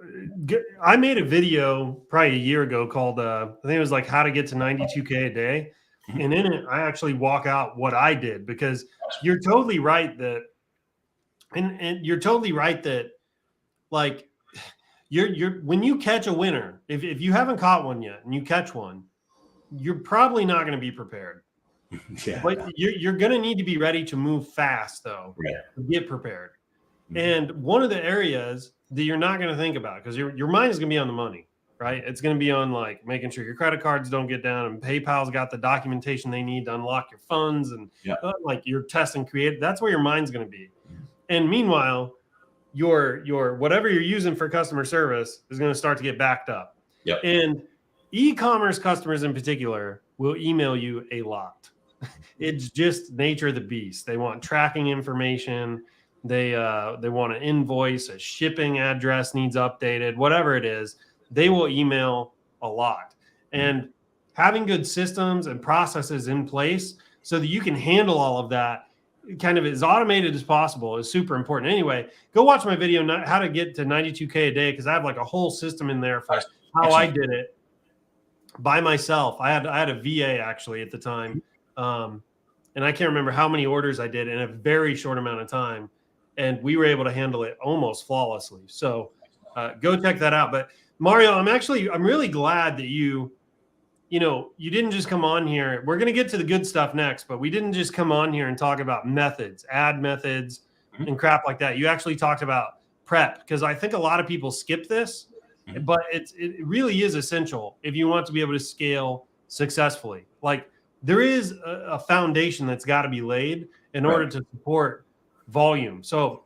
I made a video probably a year ago called, I think it was like how to get to 92K a day. Mhm. And in it, I actually walk out what I did, because you're totally right that, and you're totally right that, like, you're when you catch a winner, if you haven't caught one yet and you catch one, you're probably not going to be prepared. Yeah. But you're going to need to be ready to move fast, though, Right. to get prepared. Mhm. And one of the areas that you're not going to think about, because your mind is going to be on the money, right? It's going to be on like making sure your credit cards don't get down, and PayPal's got the documentation they need to unlock your funds, and like your test and create. That's where your mind's going to be. And meanwhile, your whatever you're using for customer service is going to start to get backed up. Yep. And e-commerce customers in particular will email you a lot. It's just nature of the beast. They want tracking information. They want an invoice, a shipping address needs updated, whatever it is. They will email a lot. And having good systems and processes in place so that you can handle all of that kind of as automated as possible is super important. Anyway, go watch my video, how to get to 92K a day, because I have like a whole system in there for how I did it by myself. I had a VA actually at the time. And I can't remember how many orders I did in a very short amount of time. And we were able to handle it almost flawlessly. So go check that out. But Mario, I'm really glad that you didn't just come on here. We're going to get to the good stuff next, but we didn't just come on here and talk about methods, ad methods, and crap like that. You actually talked about prep, because I think a lot of people skip this, but it really is essential if you want to be able to scale successfully. Like, there is a foundation that's got to be laid in order to support volume. So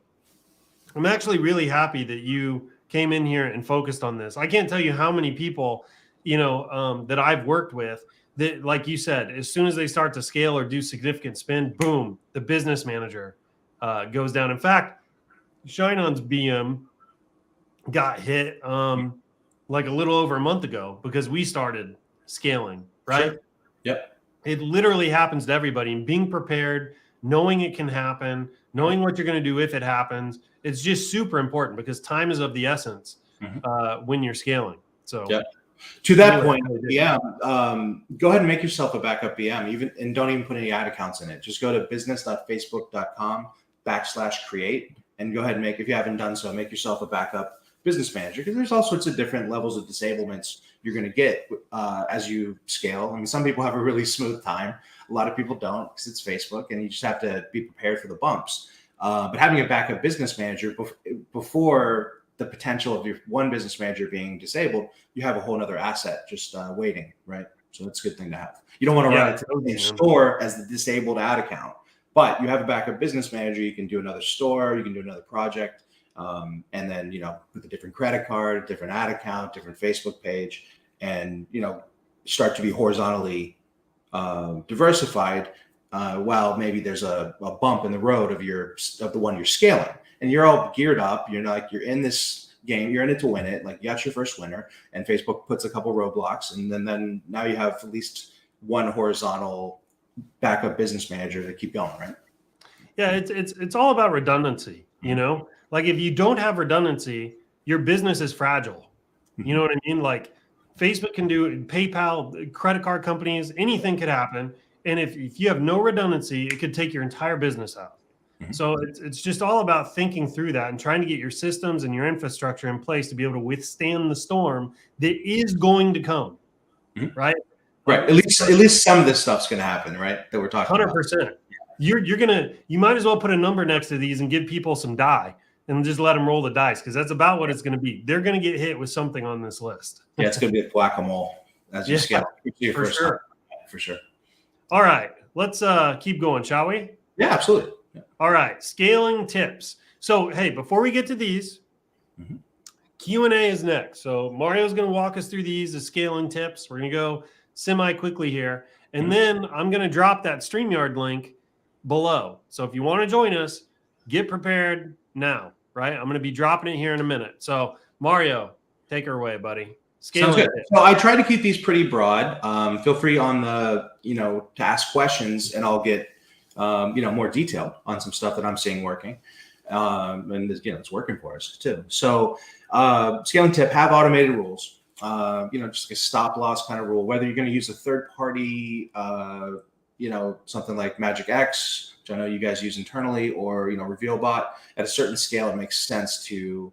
I'm actually really happy that you came in here and focused on this. I can't tell you how many people, that I've worked with that, like you said, as soon as they start to scale or do significant spend, boom, the business manager goes down. In fact, ShineOn's BM got hit like a little over a month ago because we started scaling, right? Sure. Yep. It literally happens to everybody, and being prepared, knowing it can happen, knowing what you're going to do if it happens, it's just super important, because time is of the essence when you're scaling. So to that point, go ahead and make yourself a backup BM, and don't even put any ad accounts in it. Just go to business.facebook.com/create and go ahead and if you haven't done so, make yourself a backup business manager, because there's all sorts of different levels of disablements you're going to get as you scale. I mean, some people have a really smooth time. A lot of people don't, because it's Facebook, and you just have to be prepared for the bumps. But having a backup business manager before the potential of your one business manager being disabled, you have a whole other asset just waiting, right? So that's a good thing to have. You don't want to run it to the same store as the disabled ad account, but you have a backup business manager. You can do another store, you can do another project. And then, with a different credit card, different ad account, different Facebook page, and, start to be horizontally diversified while maybe there's a bump in the road of the one you're scaling, and you're all geared up. You're in this game, you're in it to win it. Like, you got your first winner, and Facebook puts a couple roadblocks, and then now you have at least one horizontal backup business manager to keep going, right? Yeah, it's all about redundancy, Like, if you don't have redundancy, your business is fragile. You know what I mean? Like, Facebook can do PayPal, credit card companies, anything could happen. And if you have no redundancy, it could take your entire business out. So it's just all about thinking through that and trying to get your systems and your infrastructure in place to be able to withstand the storm that is going to come, right? Right. At least some of this stuff's going to happen, right? That we're talking 100%. about. You might as well put a number next to these and give people some die and just let them roll the dice, because that's about what it's going to be. They're going to get hit with something on this list. Yeah, it's going to be a whack-a-mole as you scale. For sure. For sure. All right, let's keep going, shall we? Yeah, absolutely. Yeah. All right, scaling tips. So, hey, before we get to these, Q&A is next. So Mario's going to walk us through these as scaling tips. We're going to go semi-quickly here. And then I'm going to drop that StreamYard link below. So if you want to join us, get prepared now, right? I'm going to be dropping it here in a minute. So Mario, take her away, buddy. Sounds good. So I try to keep these pretty broad. Feel free on the, to ask questions, and I'll get, more detailed on some stuff that I'm seeing working. And it's working for us too. So scaling tip: have automated rules. Just like a stop loss kind of rule. Whether you're going to use a third party, something like Magic X, which I know you guys use internally, or RevealBot. At a certain scale, it makes sense to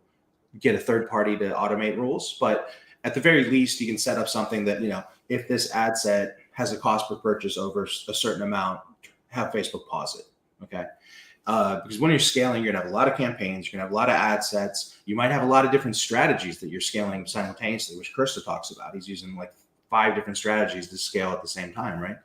get a third party to automate rules. But at the very least, you can set up something that if this ad set has a cost per purchase over a certain amount, have Facebook pause it. Okay. Because when you're scaling, you're gonna have a lot of campaigns, you're gonna have a lot of ad sets. You might have a lot of different strategies that you're scaling simultaneously, which Kirsta talks about. He's using like 5 different strategies to scale at the same time, right?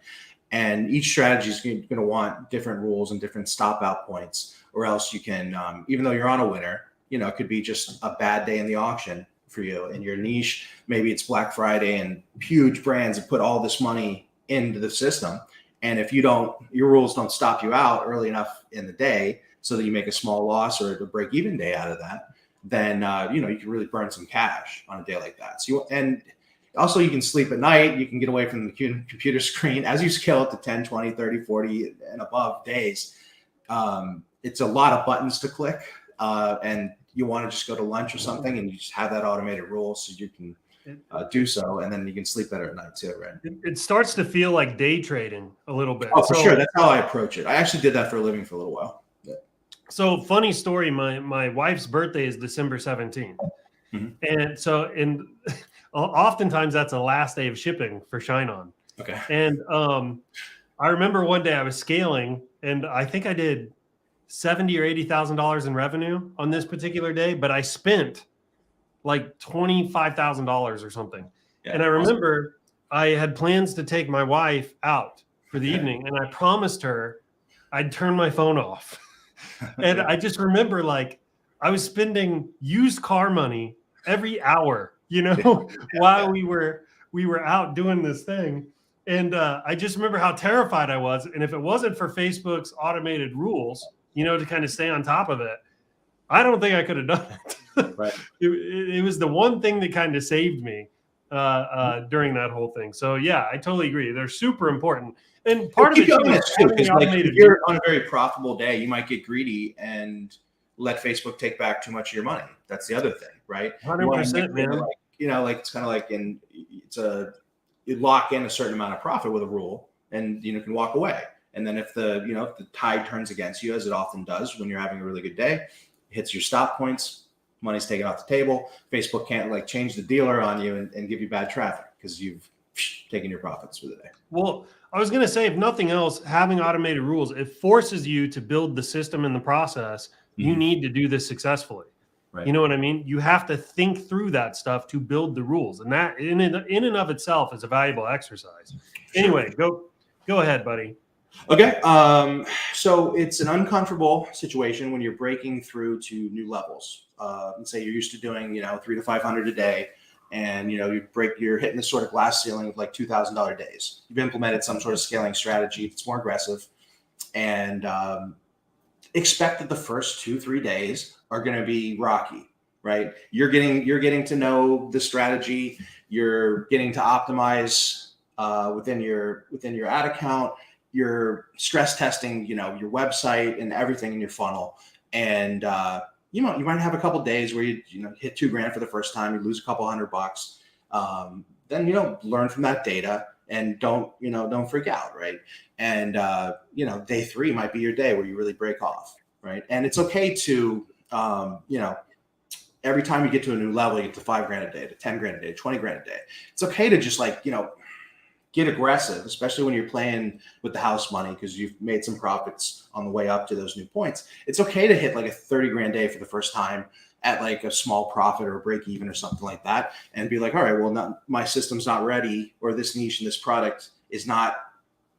And each strategy is going to want different rules and different stop out points, or else you can, even though you're on a winner, it could be just a bad day in the auction for you in your niche. Maybe it's Black Friday and huge brands have put all this money into the system. And if your rules don't stop you out early enough in the day so that you make a small loss or a break even day out of that, then, you can really burn some cash on a day like that. So also you can sleep at night, you can get away from the computer screen as you scale up to 10, 20, 30, 40 and above days. It's a lot of buttons to click, and you want to just go to lunch or something and you just have that automated rule so you can do so, and then you can sleep better at night too, right? It starts to feel like day trading a little bit. Oh, for sure. That's how I approach it. I actually did that for a living for a little while. Yeah. So funny story, my wife's birthday is December 17th. Mm-hmm. And oftentimes that's the last day of shipping for ShineOn. Okay. And I remember one day I was scaling and I think I did $70,000 or $80,000 in revenue on this particular day, but I spent like $25,000 or something. Yeah, and I remember I had plans to take my wife out for the evening, and I promised her I'd turn my phone off. And I just remember like I was spending used car money every hour, while we were out doing this thing. And I just remember how terrified I was. And if it wasn't for Facebook's automated rules, to kind of stay on top of it, I don't think I could have done it. Right. It was the one thing that kind of saved me during that whole thing. So yeah, I totally agree. They're super important. And part of it too, because if you're on a very profitable day, you might get greedy and let Facebook take back too much of your money. That's the other thing, right? 100%, man. It's kind of like you lock in a certain amount of profit with a rule, and can walk away. And then if the tide turns against you, as it often does when you're having a really good day, hits your stop points, money's taken off the table. Facebook can't change the dealer on you and give you bad traffic because you've taken your profits for the day. Well, I was going to say, if nothing else, having automated rules, it forces you to build the system and the process. You need to do this successfully. Right. You know what I mean? You have to think through that stuff to build the rules. And that in and of itself is a valuable exercise. Sure. Anyway, go ahead, buddy. Okay. So it's an uncomfortable situation when you're breaking through to new levels. Let's say you're used to doing, 300 to 500 a day, and you're hitting this sort of glass ceiling of like $2,000 days. You've implemented some sort of scaling strategy that's more aggressive, and expect that the first 2-3 days are going to be rocky, right? You're getting to know the strategy. You're getting to optimize within your ad account. You're stress testing, your website and everything in your funnel. And, you might have a couple of days where you hit $2,000 for the first time, you lose a couple $100. Then, learn from that data and don't freak out. Right. And, day 3 might be your day where you really break off. Right. And it's okay to, every time you get to a new level, you get to $5,000 a day, to $10,000 a day, $20,000 a day. It's okay to just get aggressive, especially when you're playing with the house money because you've made some profits on the way up to those new points. It's okay to hit like a $30,000 day for the first time at like a small profit or a break even or something like that, and be like, all right, well, my system's not ready, or this niche and this product is not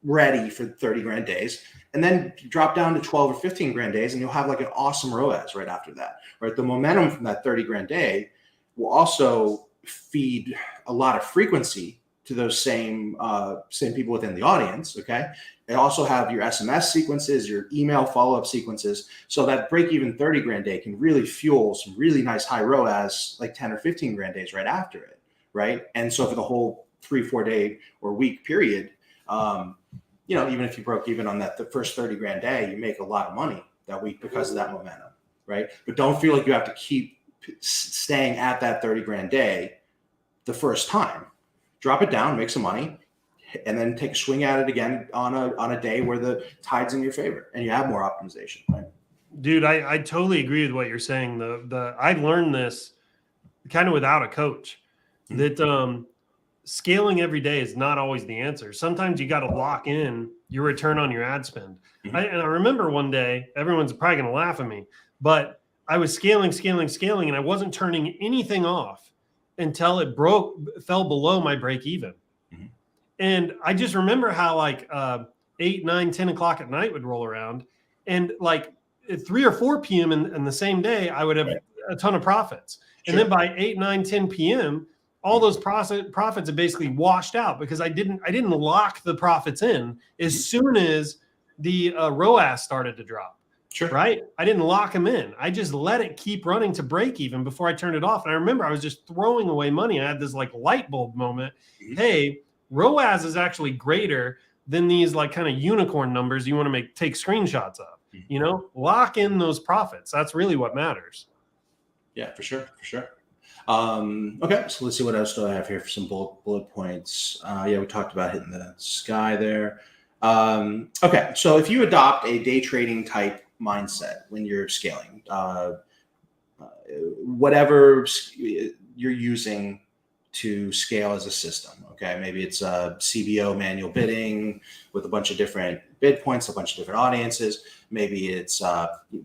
ready for $30,000 days. And then drop down to 12 or 15,000 days, and you'll have like an awesome ROAS right after that. Right, the momentum from that $30,000 day will also feed a lot of frequency to those same people within the audience. Okay. They also have your SMS sequences, your email follow-up sequences. So that break-even $30,000 day can really fuel some really nice high ROAS, like 10 or 15,000 days right after it. Right. And so for the whole 3-4 day or week period, even if you broke even on the first $30,000 day, you make a lot of money that week because of that momentum. right? But don't feel like you have to keep staying at that 30 grand day the first time. Drop it down, make some money, and then take a swing at it again on a day where the tide's in your favor and you have more optimization, right? Dude, I totally agree with what you're saying. I learned this kind of without a coach, that scaling every day is not always the answer. Sometimes you got to lock in your return on your ad spend. And I remember one day, everyone's probably going to laugh at me, but I was scaling, and I wasn't turning anything off until it fell below my break even. And I just remember how like 8, 9, 10 o'clock at night would roll around, and like at 3 or 4 p.m. in the same day, I would have a ton of profits. And then by 8, 9, 10 p.m., all those profits have basically washed out because I didn't lock the profits in as soon as the ROAS started to drop. Right? I didn't lock them in. I just let it keep running to break even before I turned it off. And I remember I was just throwing away money. I had this like light bulb moment. Hey, ROAS is actually greater than these like kind of unicorn numbers you want to take screenshots of. You know, lock in those profits. That's really what matters. Yeah, for sure. Okay, so let's see what else do I have here for some bullet points. We talked about hitting the sky there. Okay, so if you adopt a day trading type mindset when you're scaling, whatever you're using to scale as a system, okay, maybe it's a CBO manual bidding with a bunch of different bid points, a bunch of different audiences. Maybe it's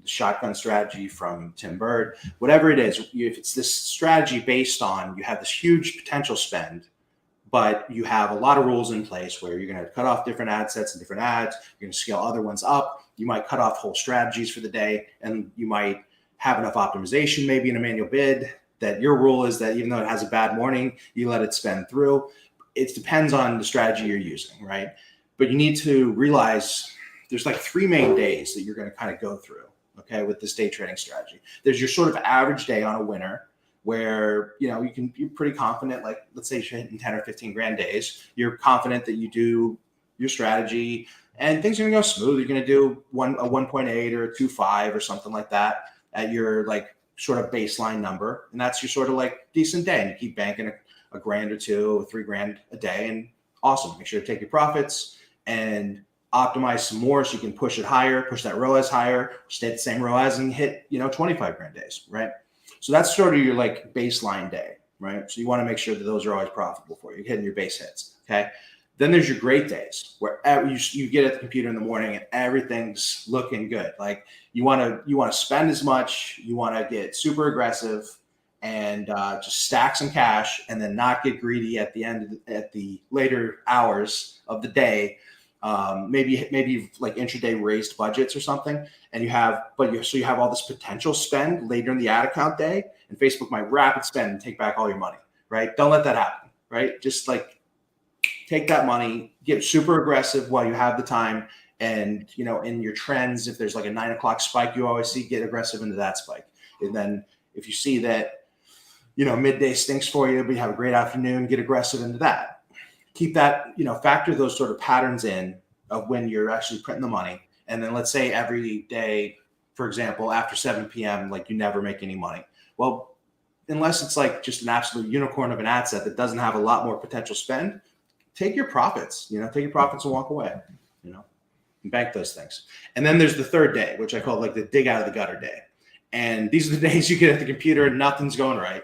shotgun strategy from Tim Bird, whatever it is. If it's this strategy based on you have this huge potential spend, but you have a lot of rules in place where you're going to cut off different ad sets and different ads. You're going to scale other ones up. You might cut off whole strategies for the day, and you might have enough optimization maybe in a manual bid that your rule is that even though it has a bad morning, you let it spend through. It depends on the strategy you're using, right? But you need to realize there's like 3 main days that you're going to kind of go through, okay, with this day trading strategy. There's your sort of average day on a winner where, you know, you're pretty confident, like let's say you're hitting 10 or 15 grand days. You're confident that you do your strategy and things are going to go smooth. You're going to do a 1.8 or a 2.5 or something like that at your like sort of baseline number. And that's your sort of like decent day. And you keep banking a grand or 2 or 3 grand a day, and awesome. Make sure to take your profits and optimize some more so you can push it higher, push that ROAS higher, stay at the same ROAS and hit, 25 grand days, right? So that's sort of your like baseline day, right? So you want to make sure that those are always profitable for you. You're hitting your base hits, okay? Then there's your great days where you get at the computer in the morning and everything's looking good. Like you want to spend as much, you want to get super aggressive and just stack some cash and then not get greedy at the later hours of the day. Maybe like intraday raised budgets or something, and you have all this potential spend later in the ad account day, and Facebook might rapid spend and take back all your money, right? Don't let that happen, right? Just like take that money, get super aggressive while you have the time, and in your trends, if there's like a 9 o'clock spike you always see, get aggressive into that spike, and then if you see that midday stinks for you, but you have a great afternoon, get aggressive into that. Keep that, factor those sort of patterns in of when you're actually printing the money. And then let's say every day, for example, after 7 p.m., like you never make any money. Well, unless it's like just an absolute unicorn of an ad set that doesn't have a lot more potential spend, take your profits, take your profits and walk away, and bank those things. And then there's the third day, which I call like the dig out of the gutter day. And these are the days you get at the computer and nothing's going right.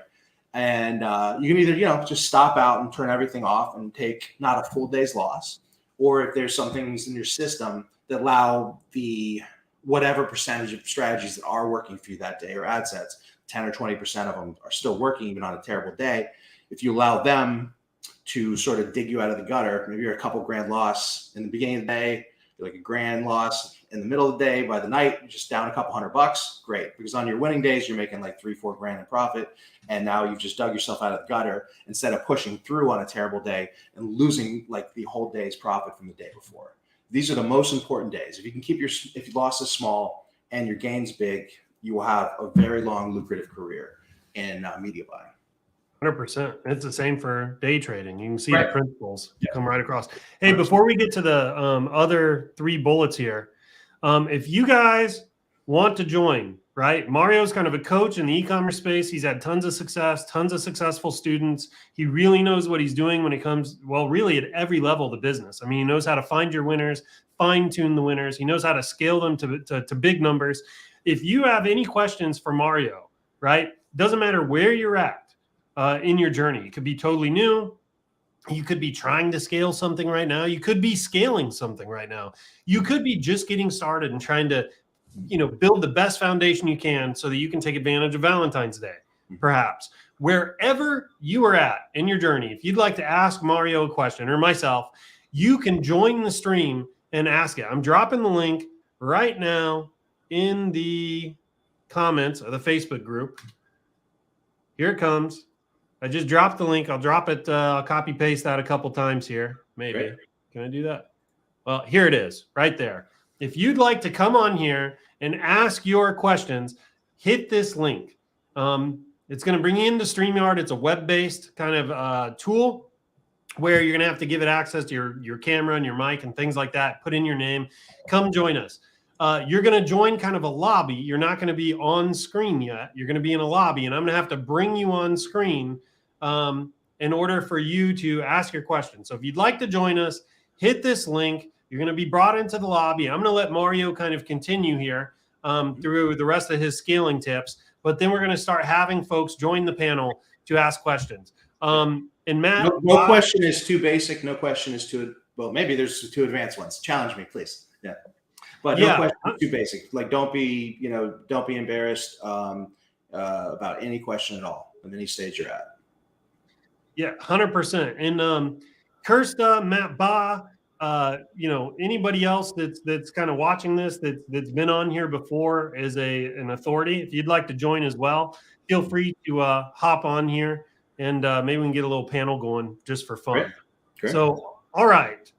And you can either, just stop out and turn everything off and take not a full day's loss, or if there's some things in your system that allow the whatever percentage of strategies that are working for you that day or ad sets, 10 or 20% of them are still working even on a terrible day. If you allow them to sort of dig you out of the gutter, maybe you're a couple grand loss in the beginning of the day, you're like a grand loss in the middle of the day, by the night, you're just down a couple $100, great. Because on your winning days, you're making like 3-4 grand in profit. And now you've just dug yourself out of the gutter instead of pushing through on a terrible day and losing like the whole day's profit from the day before. These are the most important days. If you can keep if your loss is small and your gains big, you will have a very long, lucrative career in media buying. 100%. It's the same for day trading. You can see the principles come right across. Hey, 100%. Before we get to the other 3 bullets here, if you guys want to join, right? Mario's kind of a coach in the e-commerce space. He's had tons of success, tons of successful students. He really knows what he's doing when it comes, well, really at every level of the business. I mean, he knows how to find your winners, fine tune the winners. He knows how to scale them to big numbers. If you have any questions for Mario, right, doesn't matter where you're at in your journey. It could be totally new. You could be trying to scale something right now. You could be scaling something right now. You could be just getting started and trying to, build the best foundation you can so that you can take advantage of Valentine's Day, perhaps. Wherever you are at in your journey, if you'd like to ask Mario a question or myself, you can join the stream and ask it. I'm dropping the link right now in the comments of the Facebook group. Here it comes. I just dropped the link. I'll drop it. I'll copy paste that a couple times here. Maybe. Great. Can I do that? Well, here it is right there. If you'd like to come on here and ask your questions, hit this link. It's going to bring you into StreamYard. It's a web-based kind of tool where you're going to have to give it access to your camera and your mic and things like that. Put in your name. Come join us. You're going to join kind of a lobby. You're not going to be on screen yet. You're going to be in a lobby, and I'm going to have to bring you on screen in order for you to ask your question. So if you'd like to join us, hit this link. You're going to be brought into the lobby. I'm going to let Mario kind of continue here through the rest of his scaling tips, but then we're going to start having folks join the panel to ask questions. And Matt, no question is too basic. No question is too, well, maybe there's too advanced ones. Challenge me, please. Yeah. But no question is too basic. Like, don't be embarrassed about any question at all at any stage you're at. Yeah, 100%. And Kirsta, Matt Ba, anybody else that's kind of watching this that's been on here before as an authority, if you'd like to join as well, feel free to hop on here and maybe we can get a little panel going just for fun. Great. So, all right,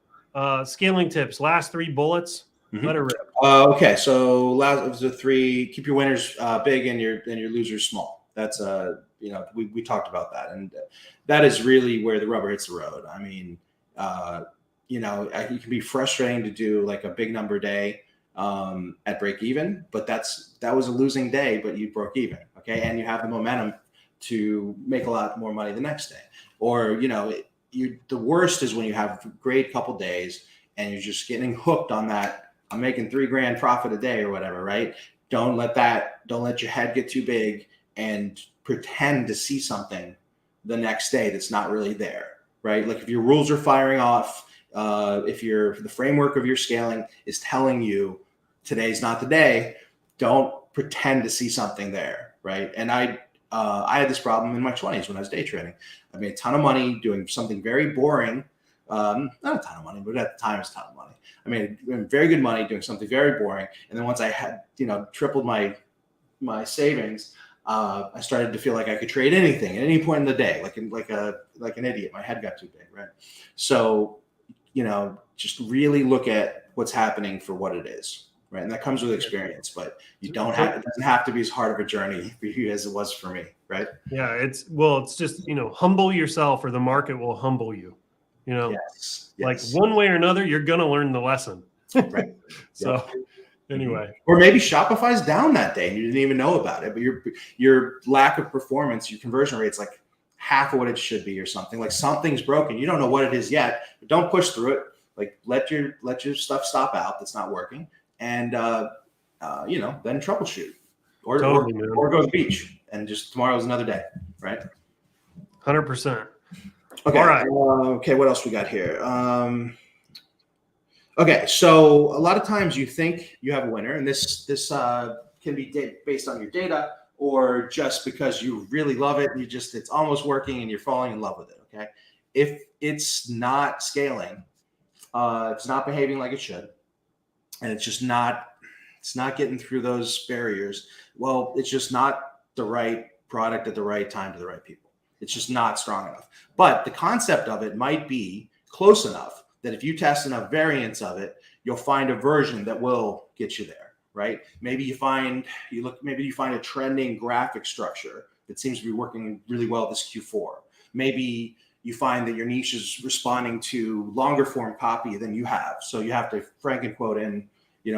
scaling tips, last 3 bullets. Let it rip. Okay, so last of the 3, keep your winners big and your losers small. That's we talked about that, and that is really where the rubber hits the road. I mean, it can be frustrating to do like a big number day at break even, but that was a losing day, but you broke even, okay, and you have the momentum to make a lot more money the next day. Or the worst is when you have a great couple days and you're just getting hooked on that. I'm making $3,000 profit a day or whatever, right? Don't let your head get too big and pretend to see something the next day that's not really there, right? Like if your rules are firing off, if the framework of your scaling is telling you today's not the day, don't pretend to see something there, right? And I had this problem in my 20s when I was day trading. I made a ton of money doing something very boring. Not a ton of money, but at the time it was a ton of money. I made very good money doing something very boring. And then once I had, tripled my savings, I started to feel like I could trade anything at any point in the day, like an idiot. My head got too big, right? So, just really look at what's happening for what it is, right? And that comes with experience, but it doesn't have to be as hard of a journey for you as it was for me, right? Yeah, it's just, humble yourself or the market will humble you. Yes. Like one way or another, you're going to learn the lesson. Right. So anyway. Or maybe Shopify's down that day and you didn't even know about it, but your lack of performance, your conversion rate's like half of what it should be or something. Like something's broken. You don't know what it is yet, but don't push through it. Like let your stuff stop out that's not working and then troubleshoot. Or go to the beach and just tomorrow's another day, right? 100%. Okay. All right. Okay. What else we got here? Okay. So a lot of times you think you have a winner, and this can be based on your data or just because you really love it. It's almost working and you're falling in love with it. Okay. If it's not scaling, it's not behaving like it should, and it's not getting through those barriers. Well, it's just not the right product at the right time to the right people. It's just not strong enough. But the concept of it might be close enough that if you test enough variants of it, you'll find a version that will get you there, right? Maybe you find a trending graphic structure that seems to be working really well this Q4. Maybe you find that your niche is responding to longer form copy than you have. So you have to frankenquote in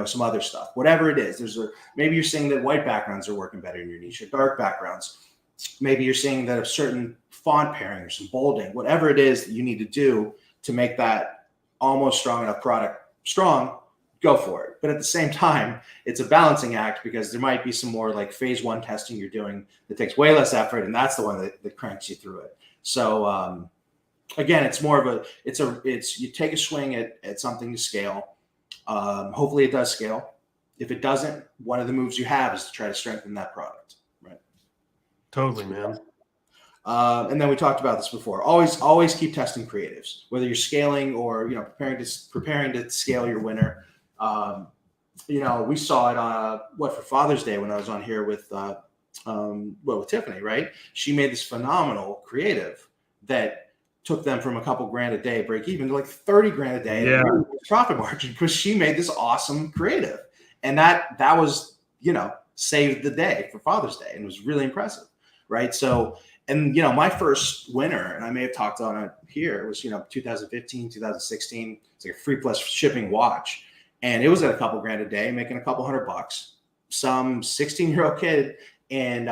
some other stuff, whatever it is. Maybe you're seeing that white backgrounds are working better in your niche, or dark backgrounds. Maybe you're seeing that a certain font pairing or some bolding, whatever it is that you need to do to make that almost strong enough product strong, go for it. But at the same time, it's a balancing act, because there might be some more like phase 1 testing you're doing that takes way less effort, and that's the one that cranks you through it. So again, it's more of you take a swing at something to scale. Hopefully it does scale. If it doesn't, one of the moves you have is to try to strengthen that product. Right. Totally, man. And then we talked about this before. Always keep testing creatives, whether you're scaling or preparing to scale your winner. We saw it for Father's Day when I was on here with Tiffany, right? She made this phenomenal creative that took them from a couple grand a day break even to like 30 grand a day. Yeah. Profit margin, because she made this awesome creative, and that was saved the day for Father's Day, and it was really impressive, right? So, and my first winner, and I may have talked on it here, it was 2015, 2016. It's like a free plus shipping watch, and it was at a couple grand a day, making a couple $100. Some 16-year-old kid in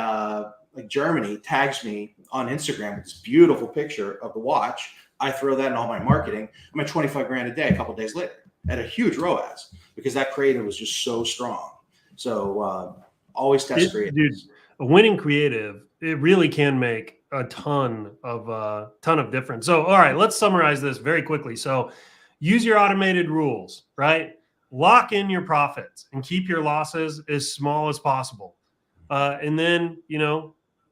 Germany tags me on Instagram with this beautiful picture of the watch. I throw that in all my marketing. I'm at 25 grand a day a couple days later at a huge ROAS, because that creative was just so strong. So always test creative. Dude, a winning creative, it really can make a ton of difference. So, all right, let's summarize this very quickly. So use your automated rules, right? Lock in your profits and keep your losses as small as possible. And then,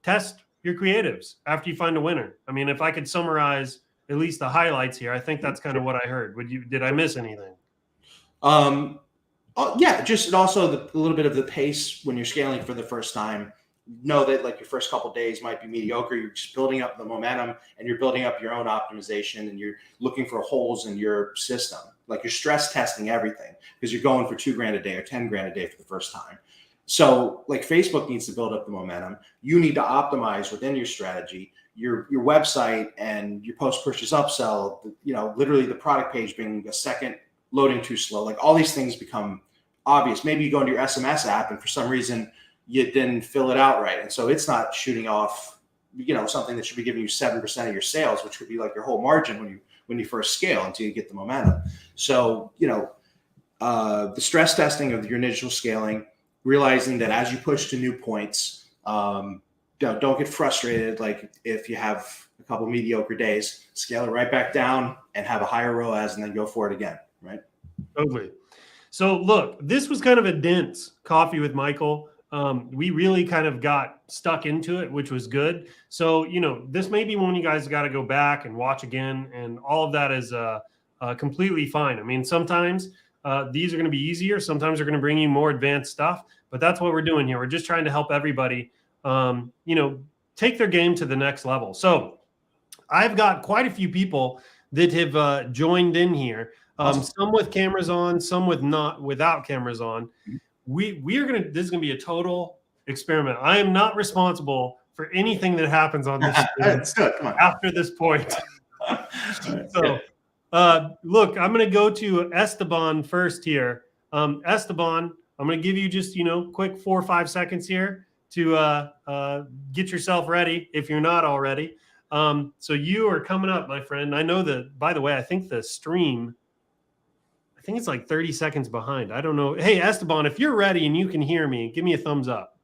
test your creatives after you find a winner. I mean, if I could summarize at least the highlights here, I think that's kind of what I heard. Did I miss anything? Yeah, just also a little bit of the pace when you're scaling for the first time. Know that like your first couple days might be mediocre. You're just building up the momentum, and you're building up your own optimization, and you're looking for holes in your system. Like you're stress testing everything, because you're going for 2 grand a day or 10 grand a day for the first time. So like Facebook needs to build up the momentum. You need to optimize within your strategy, your website and your post-purchase upsell, literally the product page being a second loading too slow. Like all these things become obvious. Maybe you go into your SMS app and for some reason you didn't fill it out right. And so it's not shooting off, something that should be giving you 7% of your sales, which would be like your whole margin when you first scale until you get the momentum. So, the stress testing of your initial scaling, realizing that as you push to new points, don't get frustrated. Like if you have a couple mediocre days, scale it right back down and have a higher ROAS, and then go for it again, right? Totally. So look, this was kind of a dense coffee with Michael. We really kind of got stuck into it, which was good. So, this may be one you guys got to go back and watch again, and all of that is completely fine. I mean, sometimes these are going to be easier. Sometimes they're going to bring you more advanced stuff, but that's what we're doing here. We're just trying to help everybody, take their game to the next level. So I've got quite a few people that have joined in here. Some with cameras on, some without cameras on. This is gonna be a total experiment. I am not responsible for anything that happens on this after this point. So look, I'm gonna go to Esteban first here. Esteban, I'm gonna give you just quick 4 or 5 seconds here to get yourself ready if you're not already. So you are coming up, my friend. I know that, by the way, I think the stream, I think it's like 30 seconds behind. I don't know. Hey, Esteban, if you're ready and you can hear me, give me a thumbs up.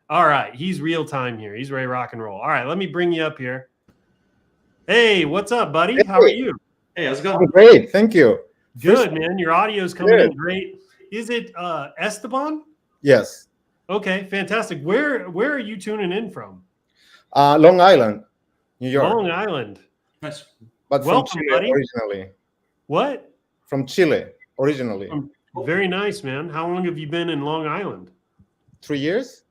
All right. He's real time here. He's ready to rock and roll. All right. Let me bring you up here. Hey, what's up, buddy? Hey. How are you? Hey, how's it going? I'm great. Thank you. Good, man. Your audio's coming in great. Is it Esteban? Yes. Okay, fantastic. Where are you tuning in from? Long Island, New York. Long Island. Nice. But Welcome, from Chile buddy. originally. What? From Chile originally. Very nice, man. How long have you been in Long Island? 3 years.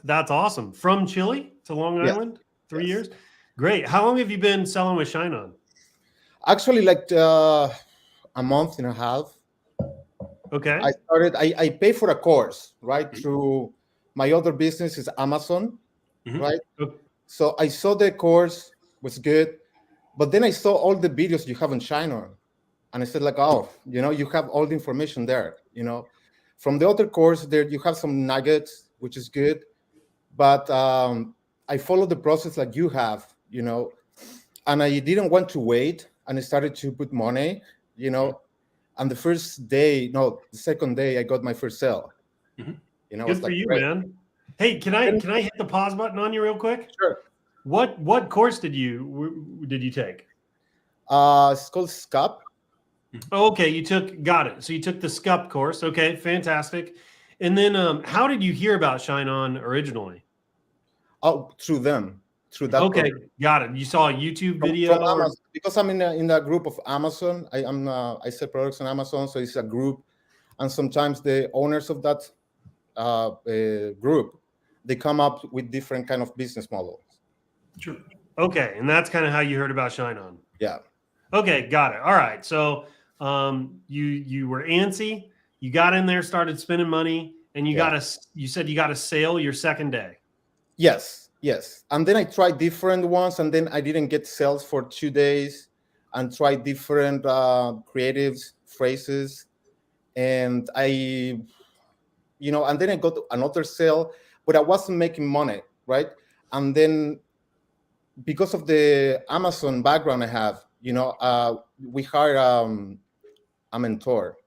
That's awesome. From Chile to Long Island? 3 years? Great. How long have you been selling with ShineOn? Actually, like a month and a half. Okay. I pay for a course, right? Through my other business is Amazon, right? Okay. So I saw the course was good, but then I saw all the videos you have on ShineOn. And I said like, oh, you have all the information there. From the other course there, you have some nuggets, which is good. But I followed the process like you have, and I didn't want to wait. And I started to put money, and the second day I got my first sale. Good it's for like, you, great. man. Hey, can I hit the pause button on you real quick? Sure. What course did you take? It's called SCUP. Oh, okay, got it. So you took the SCUP course. Okay, fantastic. And then how did you hear about ShineOn originally? Oh, through them, through that. Okay, program. got it. You saw a YouTube video from Amazon, because I'm in a group of Amazon. I sell products on Amazon, so it's a group, and sometimes the owners of that group, they come up with different kind of business models. Sure. Okay, and that's kind of how you heard about ShineOn. Yeah. Okay, got it. All right. So you were antsy, you got in there, started spending money, and you said you got a sale your second day. Yes. And then I tried different ones, and then I didn't get sales for 2 days, and tried different creatives, phrases, and and then I got another sale, but I wasn't making money, right? And then because of the Amazon background I have, we hired a mentor,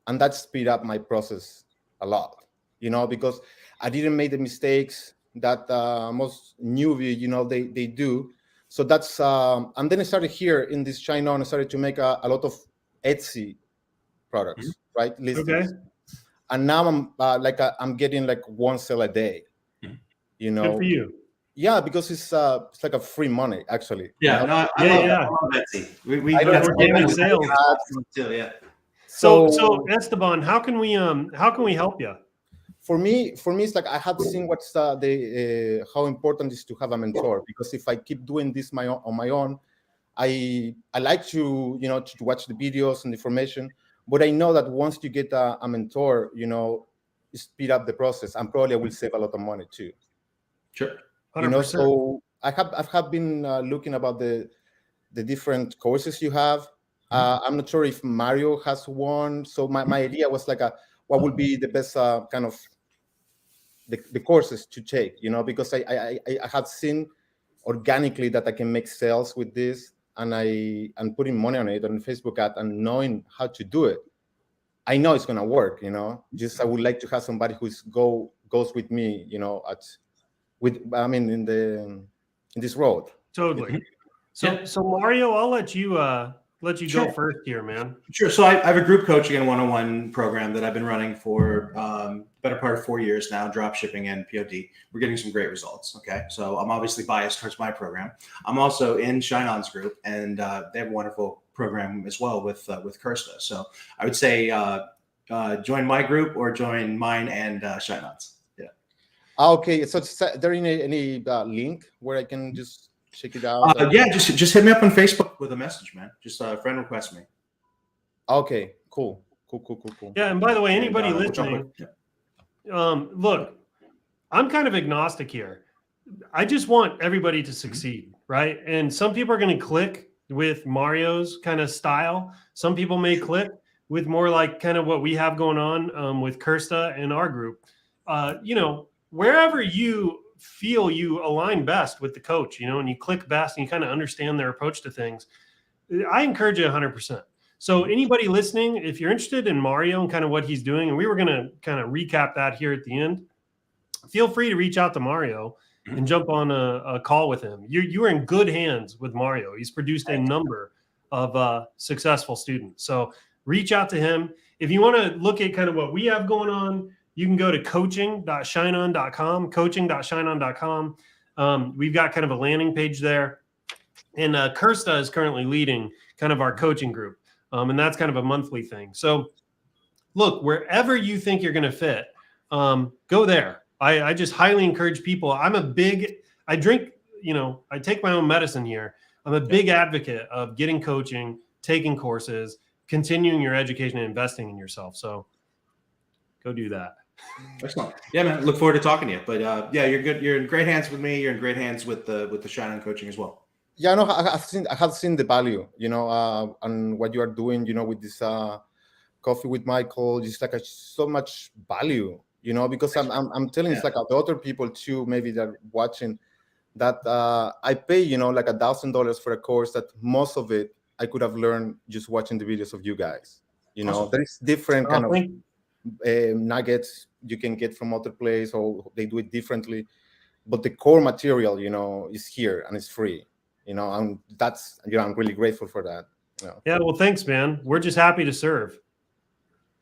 and that speed up my process a lot, because I didn't make the mistakes that most newbie, they do. So that's and then I started here in this ShineOn. I started to make a lot of Etsy products, right? Listings. Okay. And now I'm getting like one sale a day. Good for you. Yeah, because it's like a free money actually. Yeah, no, I love Etsy. We got organic sales too. Yeah. So Esteban, how can we help you? For me, it's like I have seen what's how important it is to have a mentor, because if I keep doing this on my own, I like to to watch the videos and information, but I know that once you get a mentor, speed up the process, and probably I will save a lot of money too. Sure. 100%. So I have been looking about the different courses you have. I'm not sure if Mario has one. So my idea was like what would be the best kind of the courses to take, because I have seen organically that I can make sales with this, and I'm putting money on it on Facebook ad, and knowing how to do it, I know it's gonna work. Just I would like to have somebody who's goes with me, in this road. Totally. So Mario, I'll let you go first here, man. Sure. So I have a group coaching and one-on-one program that I've been running for better part of 4 years now, drop shipping and POD. We're getting some great results. Okay. So I'm obviously biased towards my program. I'm also in ShineOn's group, and they have a wonderful program as well with Kirsta. So I would say join my group or join mine and ShineOn's. Yeah. Okay. So is there any link where I can just check it out? Yeah, just hit me up on Facebook with a message, man. Just friend request me. Okay, cool. Yeah, and by the way, anybody listening, look, I'm kind of agnostic here. I just want everybody to succeed, right? And some people are going to click with Mario's kind of style. Some people may click with more like kind of what we have going on with Kirsta and our group. Wherever you feel you align best with the coach, and you click best and you kind of understand their approach to things, I encourage you 100%. So anybody listening, if you're interested in Mario and kind of what he's doing, and we were going to kind of recap that here at the end, feel free to reach out to Mario and jump on a call with him. You are in good hands with Mario. He's produced a number of successful students. So reach out to him. If you want to look at kind of what we have going on, you can go to coaching.shineon.com, coaching.shineon.com. We've got kind of a landing page there. And Kirsta is currently leading kind of our coaching group. And that's kind of a monthly thing. So look, wherever you think you're going to fit, go there. I just highly encourage people. I take my own medicine here. I'm a big advocate of getting coaching, taking courses, continuing your education, and investing in yourself. So go do that. Excellent. Yeah, man. Look forward to talking to you. But yeah, you're good. You're in great hands with me. You're in great hands with the ShineOn coaching as well. Yeah, no, I have seen the value, and what you are doing, with this coffee with Michael. It's like so much value, because I'm telling Yeah. it's like the other people too, maybe they're watching that I pay, like $1,000 for a course that most of it I could have learned just watching the videos of you guys. Awesome. There is different Oh, kind of nuggets you can get from other place, or they do it differently, but the core material, is here and it's free, and that's, I'm really grateful for that. Yeah, well, thanks, man. We're just happy to serve.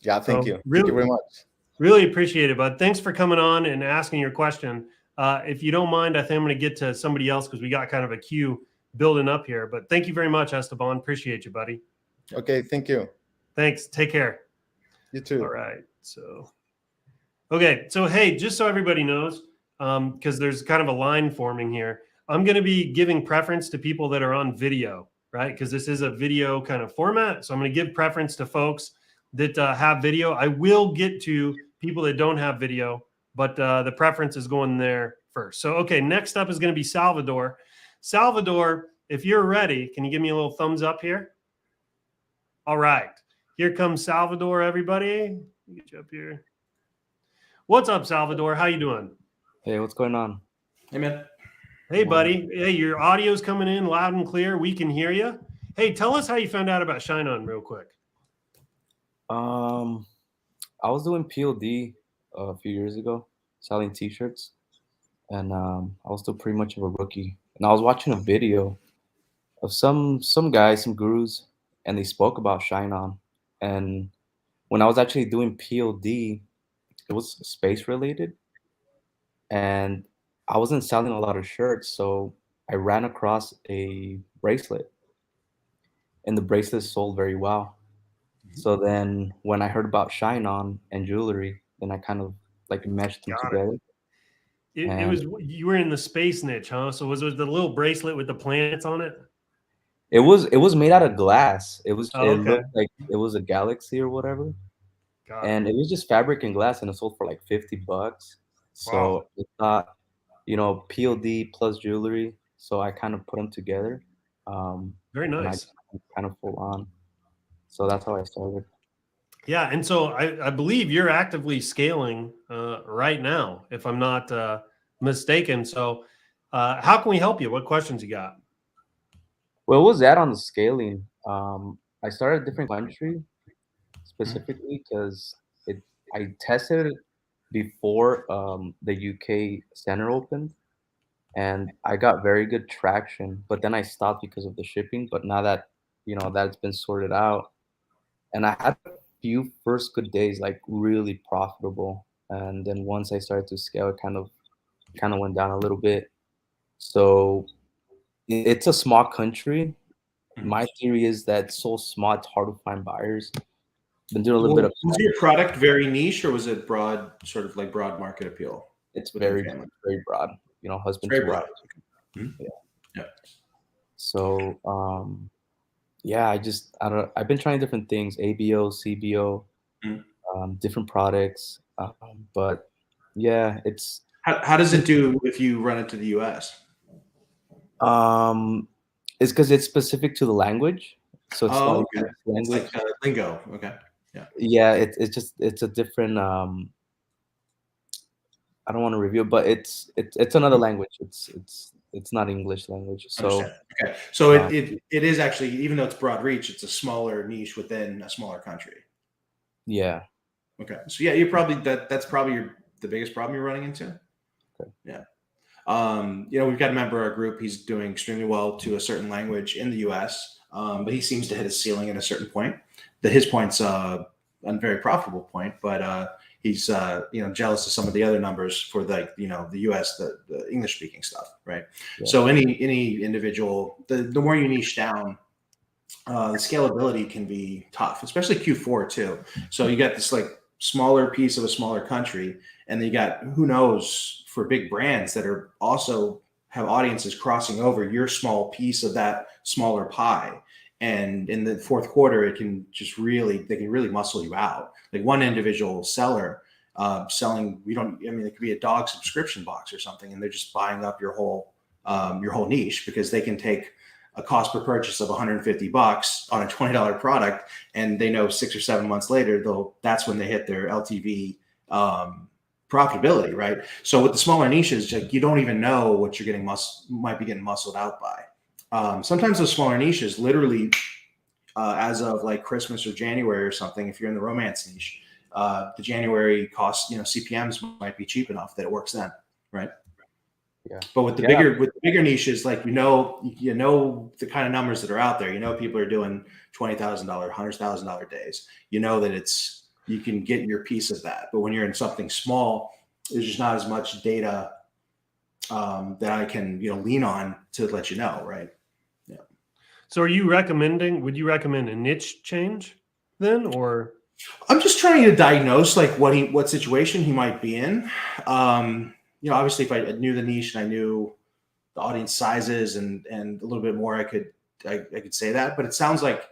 Yeah, thank you. Really, Thank you very much. really appreciate it, bud. Thanks for coming on and asking your question. If you don't mind, I think I'm going to get to somebody else because we got kind of a queue building up here. But thank you very much, Esteban. Appreciate you, buddy. Okay, thank you. Thanks. Take care. You too. All right. Okay. So, hey, just so everybody knows, because there's kind of a line forming here, I'm going to be giving preference to people that are on video, right? Because this is a video kind of format. So I'm going to give preference to folks that have video. I will get to people that don't have video, but the preference is going there first. So, okay, next up is going to be Salvador. Salvador, if you're ready, can you give me a little thumbs up here? All right. Here comes Salvador, everybody. Let me get you up here. What's up, Salvador? How you doing? Hey, what's going on? Hey, man. Hey, buddy. Hey, your audio's coming in loud and clear. We can hear you. Hey, tell us how you found out about ShineOn real quick. I was doing POD a few years ago, selling T-shirts, and I was still pretty much of a rookie. And I was watching a video of some guys, some gurus, and they spoke about ShineOn. And when I was actually doing POD, it was space related, and I wasn't selling a lot of shirts, so I ran across a bracelet, and the bracelet sold very well. So then when I heard about ShineOn and jewelry, then I kind of like meshed them together. It was, you were in the space niche, huh? So was it the little bracelet with the planets on it? It was made out of glass. It okay. Looked like it was a galaxy or whatever. And it was just fabric and glass, and it sold for like $50. So I thought, POD plus jewelry. So I kind of put them together. Very nice. And I kind of full on. So that's how I started. Yeah, and so I believe you're actively scaling right now, if I'm not mistaken. So how can we help you? What questions you got? Well, it was that on the scaling. I started a different country specifically because I tested it before the UK center opened, and I got very good traction. But then I stopped because of the shipping. But now that that's been sorted out, and I had a few first good days, like really profitable, and then once I started to scale, it kind of went down a little bit. So it's a small country. My theory is that it's so small, it's hard to find buyers. Been doing a little bit of. Was your product very niche, or was it broad, sort of like broad market appeal? It's very broad. Husband to wife. Yeah. So I've been trying different things, ABO, CBO, different products. But yeah, it's. How does it do if you run it to the US? It's because it's specific to the language. So it's okay. language. It's like lingo. Okay. Yeah. Yeah, it's a different. I don't want to review, but it's another language. It's not English language. So okay. So it is actually, even though it's broad reach, it's a smaller niche within a smaller country. Yeah. Okay. So yeah, you're probably that's probably the biggest problem you're running into. Okay. Yeah. We've got a member of our group. He's doing extremely well to a certain language in the US, but he seems to hit a ceiling at a certain point. His point's a very profitable point, but he's jealous of some of the other numbers for the US, the English speaking stuff, right? Yeah. So any individual, the more you niche down, the scalability can be tough, especially Q4 too. So you got this like smaller piece of a smaller country, and then you got, who knows, for big brands that are also have audiences crossing over your small piece of that smaller pie. And in the fourth quarter, they can really muscle you out. Like one individual seller selling, it could be a dog subscription box or something, and they're just buying up your whole niche because they can take a cost per purchase of $150 on a $20 product, and they know 6 or 7 months later, that's when they hit their LTV profitability, right? So with the smaller niches, like, you don't even know what you're might be getting muscled out by. Sometimes those smaller niches, literally, as of like Christmas or January or something, if you're in the romance niche, the January cost, CPMs might be cheap enough that it works then, right? Yeah. But with the bigger niches, like, you know the kind of numbers that are out there. People are doing $20,000, $100,000 days. You know that you can get your piece of that. But when you're in something small, there's just not as much data that I can lean on to let you know, right? Yeah. So would you recommend a niche change then, or? I'm just trying to diagnose like what situation he might be in. Obviously, if I knew the niche and I knew the audience sizes and a little bit more, I could say that. But it sounds like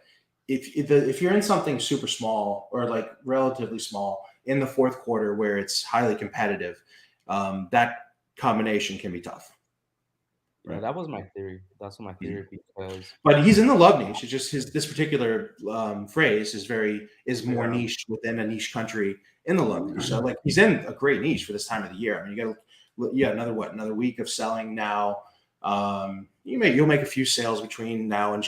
if you're in something super small or like relatively small in the fourth quarter where it's highly competitive, that combination can be tough. Right. Yeah, that was my theory. That's my theory because. But he's in the love niche. It's just this particular phrase is more niche within a niche country in the love niche. So like he's in a great niche for this time of the year. I mean, you got another week of selling now. You'll make a few sales between now and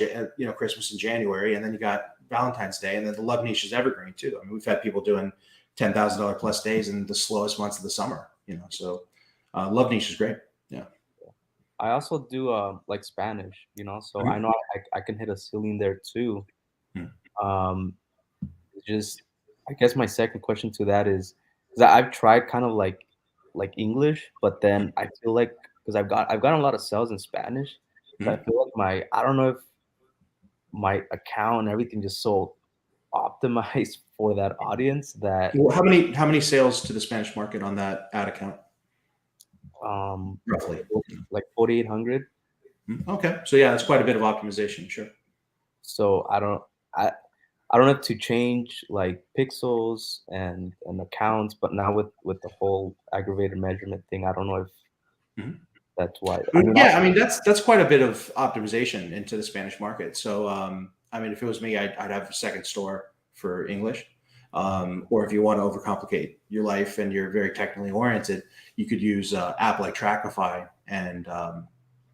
Christmas and January, and then you got Valentine's Day, and then the love niche is evergreen too. I mean, we've had people doing $10,000 plus days in the slowest months of the summer. So love niche is great. Yeah. I also do like Spanish, so I know I can hit a ceiling there too. Just I guess my second question to that is that I've tried kind of like English, but then I feel like because I've gotten a lot of sales in Spanish, so I feel like I don't know if my account and everything just so optimized for that audience that. Well, how many sales to the Spanish market on that ad account? Roughly like 4,800. Okay, so yeah, that's quite a bit of optimization, sure. So I don't have to change like pixels and accounts, but now with the whole aggravated measurement thing, I don't know if that's why. That's quite a bit of optimization into the Spanish market. So if it was me, I'd have a second store for English. Or if you want to overcomplicate your life and you're very technically oriented, you could use an app like Trackify and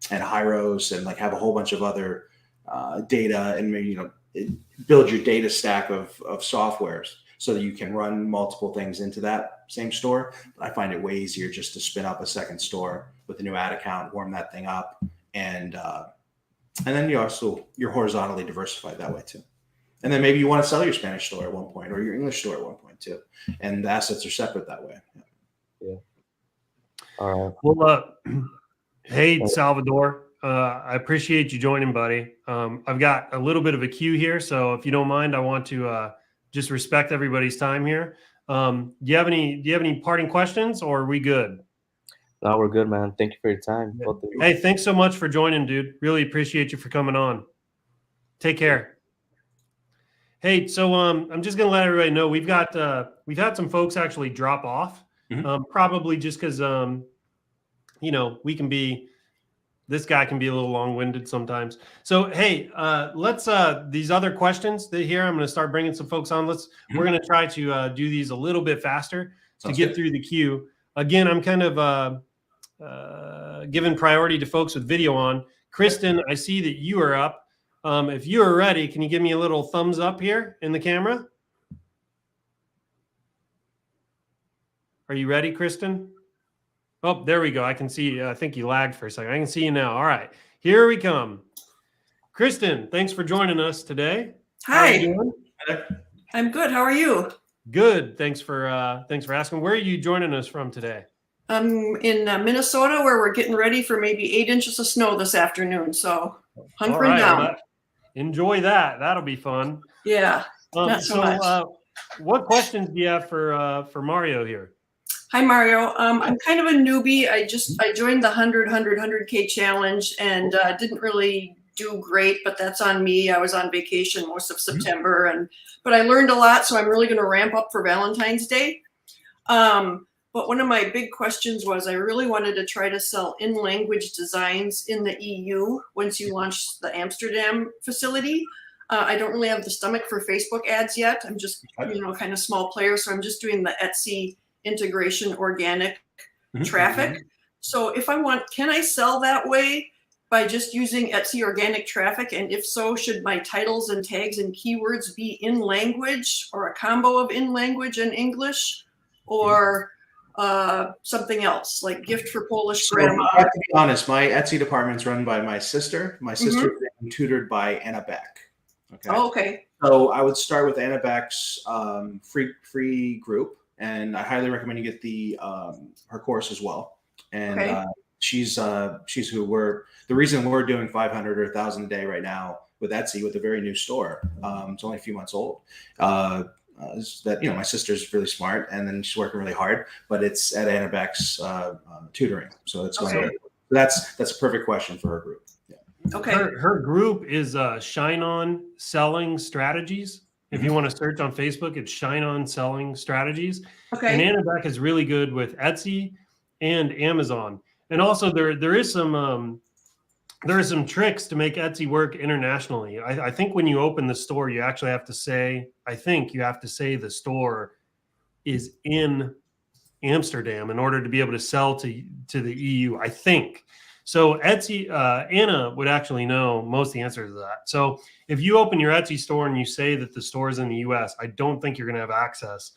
Hyros and like have a whole bunch of other data and maybe build your data stack of softwares so that you can run multiple things into that same store. But I find it way easier just to spin up a second store with a new ad account, warm that thing up, and then you're horizontally diversified that way too. And then maybe you want to sell your Spanish store at one point or your English store at one point too. And the assets are separate that way. Yeah. All right. Well, hey, Salvador, I appreciate you joining, buddy. I've got a little bit of a queue here. So if you don't mind, I want to just respect everybody's time here. Do you have any parting questions or are we good? No, we're good, man. Thank you for your time. Hey, thanks so much for joining, dude. Really appreciate you for coming on. Take care. Hey, so I'm just gonna let everybody know we've had some folks actually drop off, probably just because this guy can be a little long-winded sometimes. So hey, let's these other questions that here I'm gonna start bringing some folks on. We're gonna try to do these a little bit faster to get through the queue. Again, I'm kind of giving priority to folks with video on. Kristen, I see that you are up. If you are ready, can you give me a little thumbs up here in the camera? Are you ready, Kristen? Oh, there we go. I can see you. I think you lagged for a second. I can see you now. All right, here we come. Kristen, thanks for joining us today. Hi. How are you doing? I'm good. How are you? Good. Thanks for asking. Where are you joining us from today? I'm in Minnesota, where we're getting ready for maybe 8 inches of snow this afternoon. So hunkering down. Well, enjoy that. That'll be fun. Yeah. Not so much. What questions do you have for Mario here? Hi, Mario. I'm kind of a newbie. I joined the 100K challenge and didn't really do great, but that's on me. I was on vacation most of September, but I learned a lot, so I'm really going to ramp up for Valentine's Day. But one of my big questions was I really wanted to try to sell in-language designs in the EU once you launch the Amsterdam facility. I don't really have the stomach for Facebook ads yet. I'm just, kind of small player. So I'm just doing the Etsy integration organic traffic. So if I want, can I sell that way by just using Etsy organic traffic? And if so, should my titles and tags and keywords be in language or a combo of in language and English, or something else like gift for Polish grandma? I have to be honest, my Etsy department's run by my sister. My sister is being tutored by Anna Beck. Okay. Oh, okay. So I would start with Anna Beck's free group, and I highly recommend you get her course as well. And she's the reason we're doing 500 or 1,000 a day right now with Etsy with a very new store. It's only a few months old. Is that my sister's really smart, and then she's working really hard, but it's at Anna Beck's tutoring, so it's going to. That's a perfect question for her group. Yeah. Okay. Her group is ShineOn Selling Strategies. If you want to search on Facebook, it's ShineOn Selling Strategies. Okay. And Anna Beck is really good with Etsy and Amazon. And also there is some tricks to make Etsy work internationally. I think when you open the store, you actually have to say, the store is in Amsterdam in order to be able to sell to the EU, I think. So Etsy, Anna would actually know most of the answers to that. So if you open your Etsy store and you say that the store is in the US, I don't think you're going to have access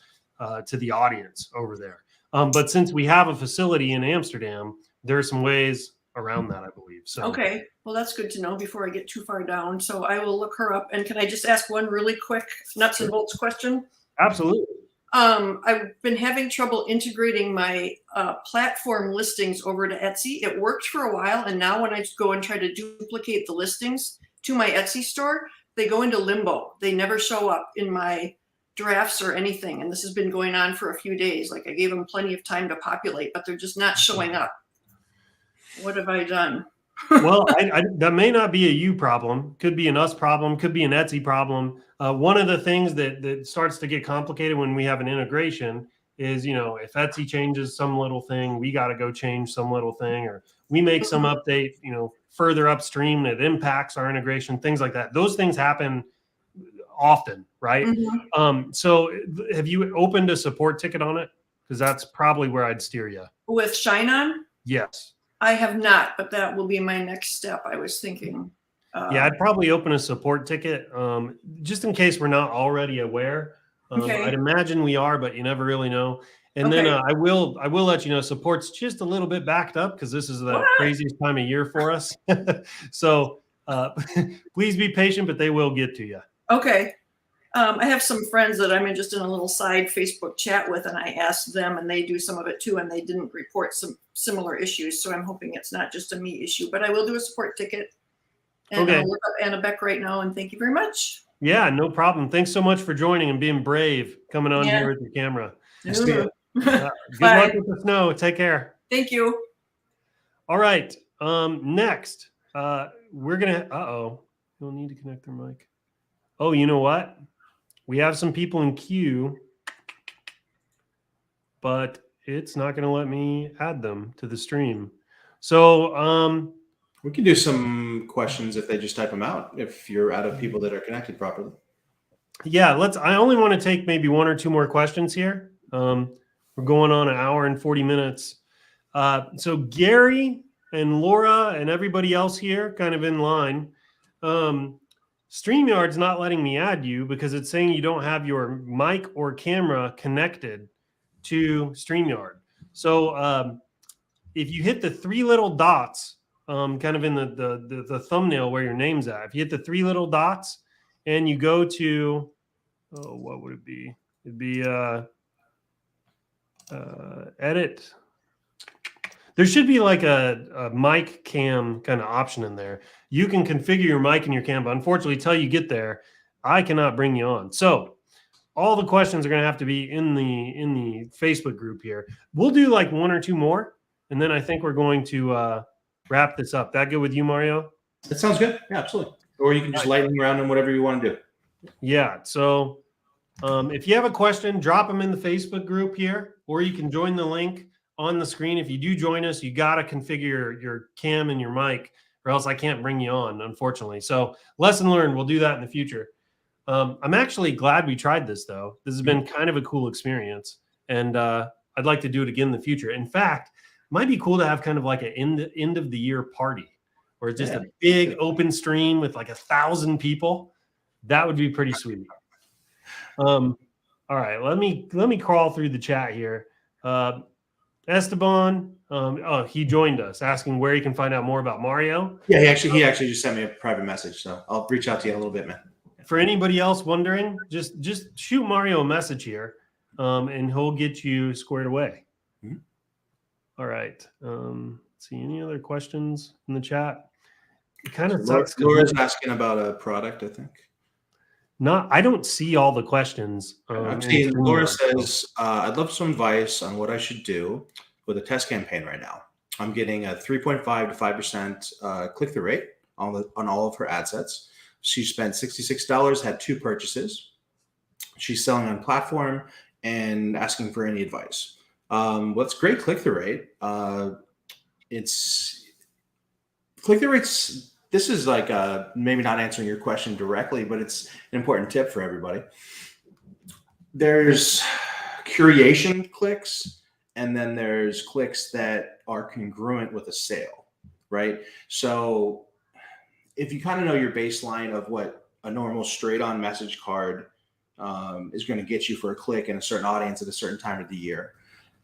to the audience over there. But since we have a facility in Amsterdam, there are some ways around that, I believe. So okay, well, that's good to know before I get too far down. So I will look her up. And can I just ask one really quick nuts and bolts question? Absolutely. I've been having trouble integrating my platform listings over to Etsy. It worked for a while, and now when I go and try to duplicate the listings to my Etsy store, they go into limbo. They never show up in my drafts or anything, and this has been going on for a few days. Like, I gave them plenty of time to populate, but they're just not showing up. What have I done? Well, that may not be a you problem. Could be an us problem. Could be an Etsy problem. One of the things that starts to get complicated when we have an integration is, if Etsy changes some little thing, we got to go change some little thing, or we make some update, further upstream that impacts our integration, things like that. Those things happen often, right? So have you opened a support ticket on it? Because that's probably where I'd steer you. With ShineOn? Yes. I have not, but that will be my next step. I was thinking. Yeah, I'd probably open a support ticket just in case we're not already aware. I'd imagine we are, but you never really know. And then I will let you know support's just a little bit backed up because this is the craziest time of year for us. So please be patient, but they will get to you. Okay. I have some friends that I'm just in a little side Facebook chat with, and I asked them, and they do some of it too, and they didn't report some similar issues. So I'm hoping it's not just a me issue, but I will do a support ticket. And I'll look up Anna Beck right now, and thank you very much. Yeah, no problem. Thanks so much for joining and being brave, coming on here with your camera. Good luck with the snow. Take care. Thank you. All right. Next, we're going to, you'll need to connect their mic. Oh, you know what? We have some people in queue, but it's not going to let me add them to the stream. So we can do some questions if they just type them out, if you're out of people that are connected properly. Yeah, I only want to take maybe one or two more questions here. We're going on an hour and 40 minutes. So Gary and Laura and everybody else here kind of in line. StreamYard's not letting me add you because it's saying you don't have your mic or camera connected to StreamYard. So if you hit the three little dots, kind of in the thumbnail where your name's at, if you hit the three little dots and you go to, what would it be? It'd be edit. There should be like a mic cam kind of option in there. You can configure your mic and your cam, but unfortunately, till you get there, I cannot bring you on. So all the questions are going to have to be in the Facebook group here. We'll do like one or two more, and then I think we're going to wrap this up. That good with you, Mario? That sounds good. Yeah, absolutely. Or you can just lightning around on whatever you want to do. Yeah. So If you have a question, drop them in the Facebook group here, or you can join the link on the screen. If you do join us, you got to configure your cam and your mic, or else I can't bring you on, unfortunately. So lesson learned, we'll do that in the future. I'm actually glad we tried this, though. This has been kind of a cool experience, and I'd like to do it again in the future. In fact, it might be cool to have kind of like an end of the year party, or just a big open stream with like 1,000 people. That would be pretty sweet. All right, let me crawl through the chat here. Esteban, he joined us, asking where you can find out more about Mario. Yeah, he actually just sent me a private message, so I'll reach out to you in a little bit, man. For anybody else wondering, just shoot Mario a message here, and he'll get you squared away. Mm-hmm. All right. Let's see, any other questions in the chat? It kind of Laura's sucks. asking about a product, I think. I don't see all the questions. I'm seeing Laura says, I'd love some advice on what I should do with a test campaign right now. I'm getting a 3.5 to 5% click-through rate on all of her ad sets. She spent $66, had 2 purchases. She's selling on platform and asking for any advice. What's great click-through rate? It's click-through rates. This is like maybe not answering your question directly, but it's an important tip for everybody. There's curation clicks, and then there's clicks that are congruent with a sale, right? So if you kind of know your baseline of what a normal straight-on message card is going to get you for a click in a certain audience at a certain time of the year,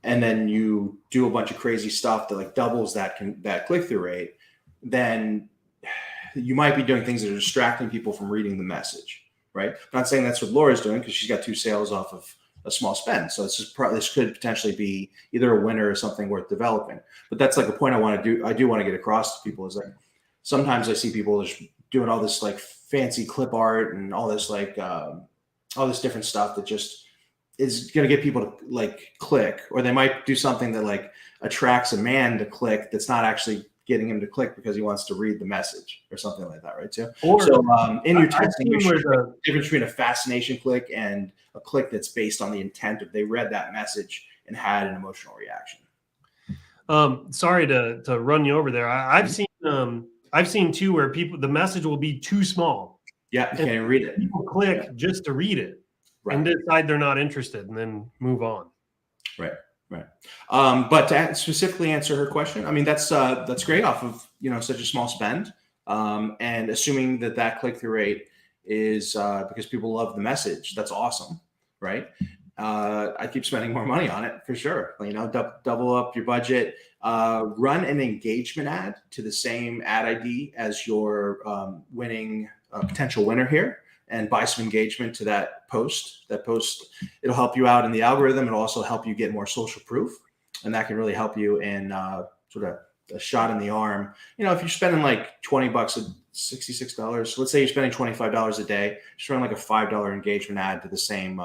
and then you do a bunch of crazy stuff that like doubles that click-through rate, then you might be doing things that are distracting people from reading the message, right? I'm not saying that's what Laura's doing because she's got 2 sales off of a small spend. So this could potentially be either a winner or something worth developing. But that's like a point I do want to get across to people is like, sometimes I see people just doing all this like fancy clip art and all this like all this different stuff that just is going to get people to like click, or they might do something that like attracts a man to click that's not actually getting him to click because he wants to read the message or something like that, right? So in your testing, you should know the difference between a fascination click and a click that's based on the intent of they read that message and had an emotional reaction. Sorry to run you over there. I've seen too where the message will be too small. Yeah, you can't even read it. People click just to read it, right, and decide they're not interested, and then move on. Right. Right. But to specifically answer her question, I mean, that's great off of, such a small spend. And assuming that click-through rate is because people love the message, that's awesome. Right. I keep spending more money on it for sure. Double up your budget, run an engagement ad to the same ad ID as your potential winner here, and buy some engagement to that post. It'll help you out in the algorithm. It'll also help you get more social proof. And that can really help you in sort of a shot in the arm. If you're spending like $20 at $66, so let's say you're spending $25 a day, just run like a $5 engagement ad to the same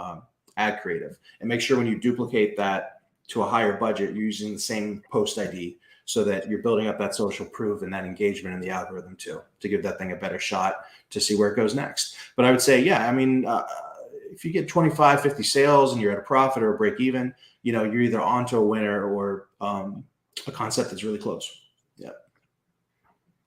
ad creative. And make sure when you duplicate that to a higher budget, you're using the same post ID so that you're building up that social proof and that engagement in the algorithm too, to give that thing a better shot to see where it goes next. But I would say, yeah, I mean, if you get 25, 50 sales and you're at a profit or a break even, you're either onto a winner or a concept that's really close. Yeah.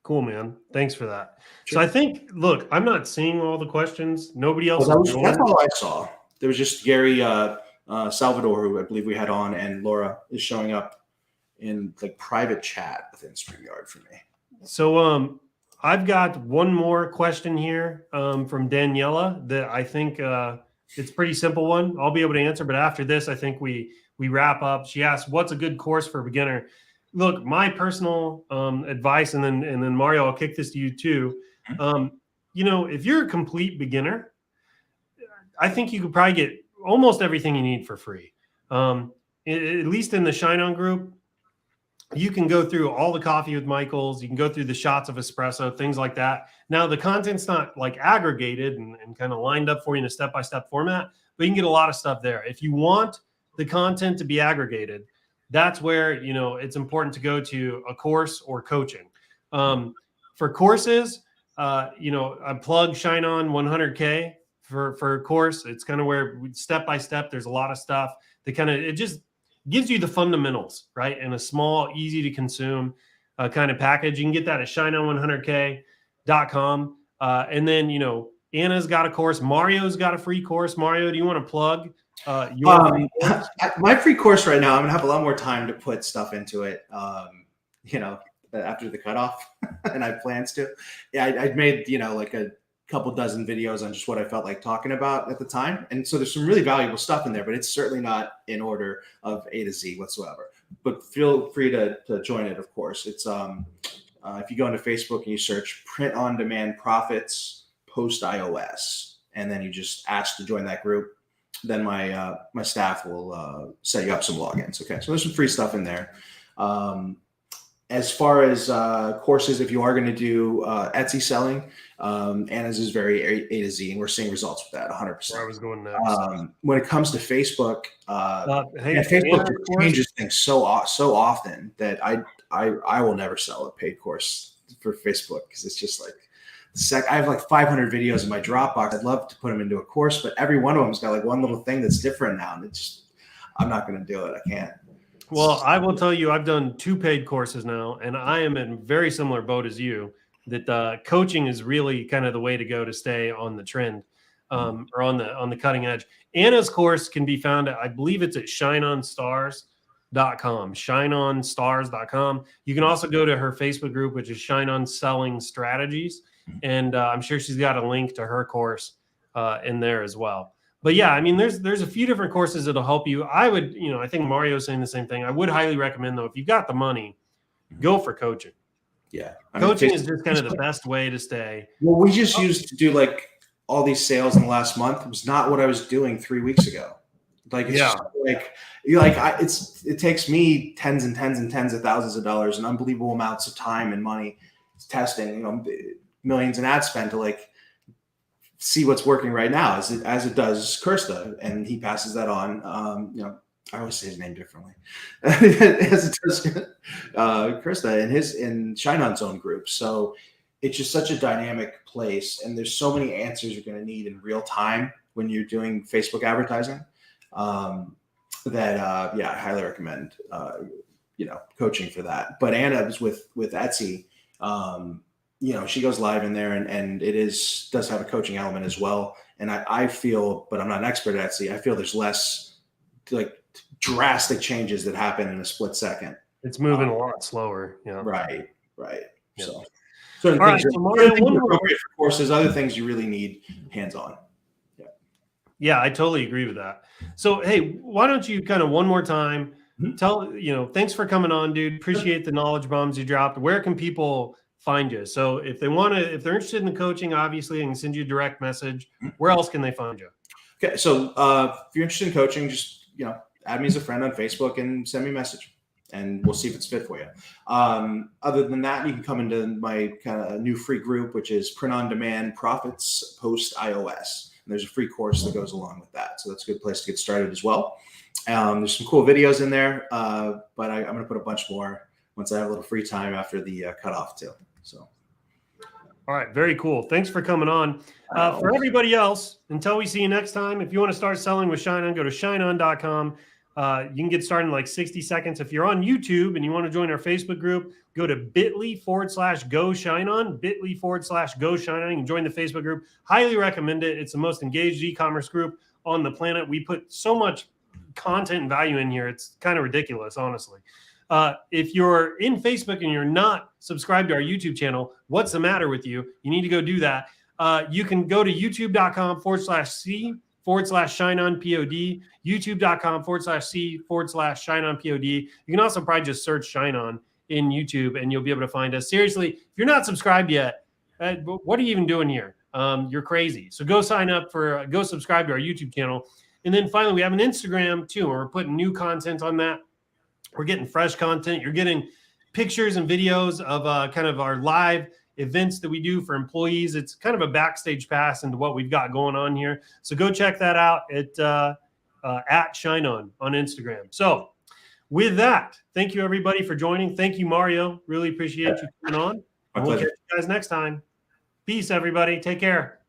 Cool, man. Thanks for that. Sure. So I think, look, I'm not seeing all the questions. Nobody else. That's all I saw. There was just Gary Salvador, who I believe we had on, and Laura is showing up in like private chat within StreamYard for me. So I've got one more question here from Daniela that I think it's a pretty simple one. I'll be able to answer, but after this, I think we wrap up. She asked, "What's a good course for a beginner?" Look, my personal advice, and then Mario, I'll kick this to you too. If you're a complete beginner, I think you could probably get almost everything you need for free. At least in the ShineOn group, you can go through all the coffee with Michaels. You can go through the shots of espresso, things like that. Now, the content's not like aggregated and kind of lined up for you in a step-by-step format, but you can get a lot of stuff there. If you want the content to be aggregated, that's where, it's important to go to a course or coaching. For courses, I plug ShineOn 100K for a course. It's kind of where step by step, there's a lot of stuff that it just gives you the fundamentals, right? In a small, easy to consume kind of package. You can get that at ShineOn100K.com. And then, Anna's got a course. Mario's got a free course. Mario, do you want to plug your free course? My free course right now, I'm going to have a lot more time to put stuff into it, after the cutoff, and I have plans to. Yeah, I made, like a couple dozen videos on just what I felt like talking about at the time. And so there's some really valuable stuff in there, but it's certainly not in order of A to Z whatsoever. But feel free to join it, of course. It's if you go into Facebook and you search Print on Demand Profits Post iOS, and then you just ask to join that group, then my staff will set you up some logins. Okay, so there's some free stuff in there. As far as courses, if you are going to do Etsy selling, Anna's is very A to Z, and we're seeing results with that 100%. Where I was going next. When it comes to Facebook, Facebook changes things so often that I will never sell a paid course for Facebook, because it's just like I have like 500 videos in my Dropbox. I'd love to put them into a course, but every one of them's got like one little thing that's different now, and I'm not going to do it. I can't. Well, I will tell you, I've done 2 paid courses now, and I am in a very similar boat as you, that coaching is really kind of the way to go to stay on the trend, or on the cutting edge. Anna's course can be found at, I believe it's at ShineOnStars.com, ShineOnStars.com. You can also go to her Facebook group, which is ShineOn Selling Strategies, and I'm sure she's got a link to her course in there as well. But yeah, I mean, there's a few different courses that'll help you. I would, I think Mario's saying the same thing. I would highly recommend, though, if you've got the money, go for coaching. Yeah. Coaching is just kind of the best way to stay. Well, we just used to do like all these sales in the last month. It was not what I was doing 3 weeks ago. Like, it's just it takes me tens and tens and tens of thousands of dollars and unbelievable amounts of time and money testing, millions in ad spend to like see what's working right now, as it does Kirsta, and he passes that on. I always say his name differently, as it does Kirsta in ShineOn's own group. So it's just such a dynamic place, and there's so many answers you're going to need in real time when you're doing Facebook advertising. I highly recommend coaching for that. But Anna was with Etsy. She goes live in there, and it does have a coaching element as well. And I feel, but I'm not an expert at Etsy, I feel there's less like drastic changes that happen in a split second. It's moving a lot slower. Yeah. Right. Yeah. So certain things are appropriate for courses, other things you really need hands-on. Yeah, I totally agree with that. So, hey, why don't you kind of one more time tell, thanks for coming on, dude. Appreciate the knowledge bombs you dropped. Where can people find you? So if they're interested in the coaching, obviously, I can send you a direct message. Where else can they find you? Okay. So if you're interested in coaching, just, add me as a friend on Facebook and send me a message, and we'll see if it's fit for you. Other than that, you can come into my kind of new free group, which is Print on Demand Profits Post iOS. And there's a free course that goes along with that. So that's a good place to get started as well. There's some cool videos in there, but I'm going to put a bunch more once I have a little free time after the cutoff too. So. All right. Very cool. Thanks for coming on. For everybody else, until we see you next time, if you want to start selling with ShineOn, go to ShineOn.com. You can get started in like 60 seconds. If you're on YouTube and you want to join our Facebook group, go to bit.ly/GoShineOn, bit.ly/GoShineOn. You can join the Facebook group. Highly recommend it. It's the most engaged e-commerce group on the planet. We put so much content and value in here. It's kind of ridiculous, honestly. If you're in Facebook and you're not subscribed to our YouTube channel, what's the matter with you? You need to go do that. You can go to youtube.com/C/ShineOnPod, youtube.com/C/ShineOnPod. You can also probably just search ShineOn in YouTube and you'll be able to find us. Seriously, if you're not subscribed yet, what are you even doing here? You're crazy. So go subscribe to our YouTube channel. And then finally, we have an Instagram too, and we're putting new content on that. We're getting fresh content. You're getting pictures and videos of kind of our live events that we do for employees. It's kind of a backstage pass into what we've got going on here. So go check that out at ShineOn on Instagram. So with that, thank you everybody for joining. Thank you, Mario. Really appreciate you coming on. And we'll catch you guys next time. Peace, everybody. Take care.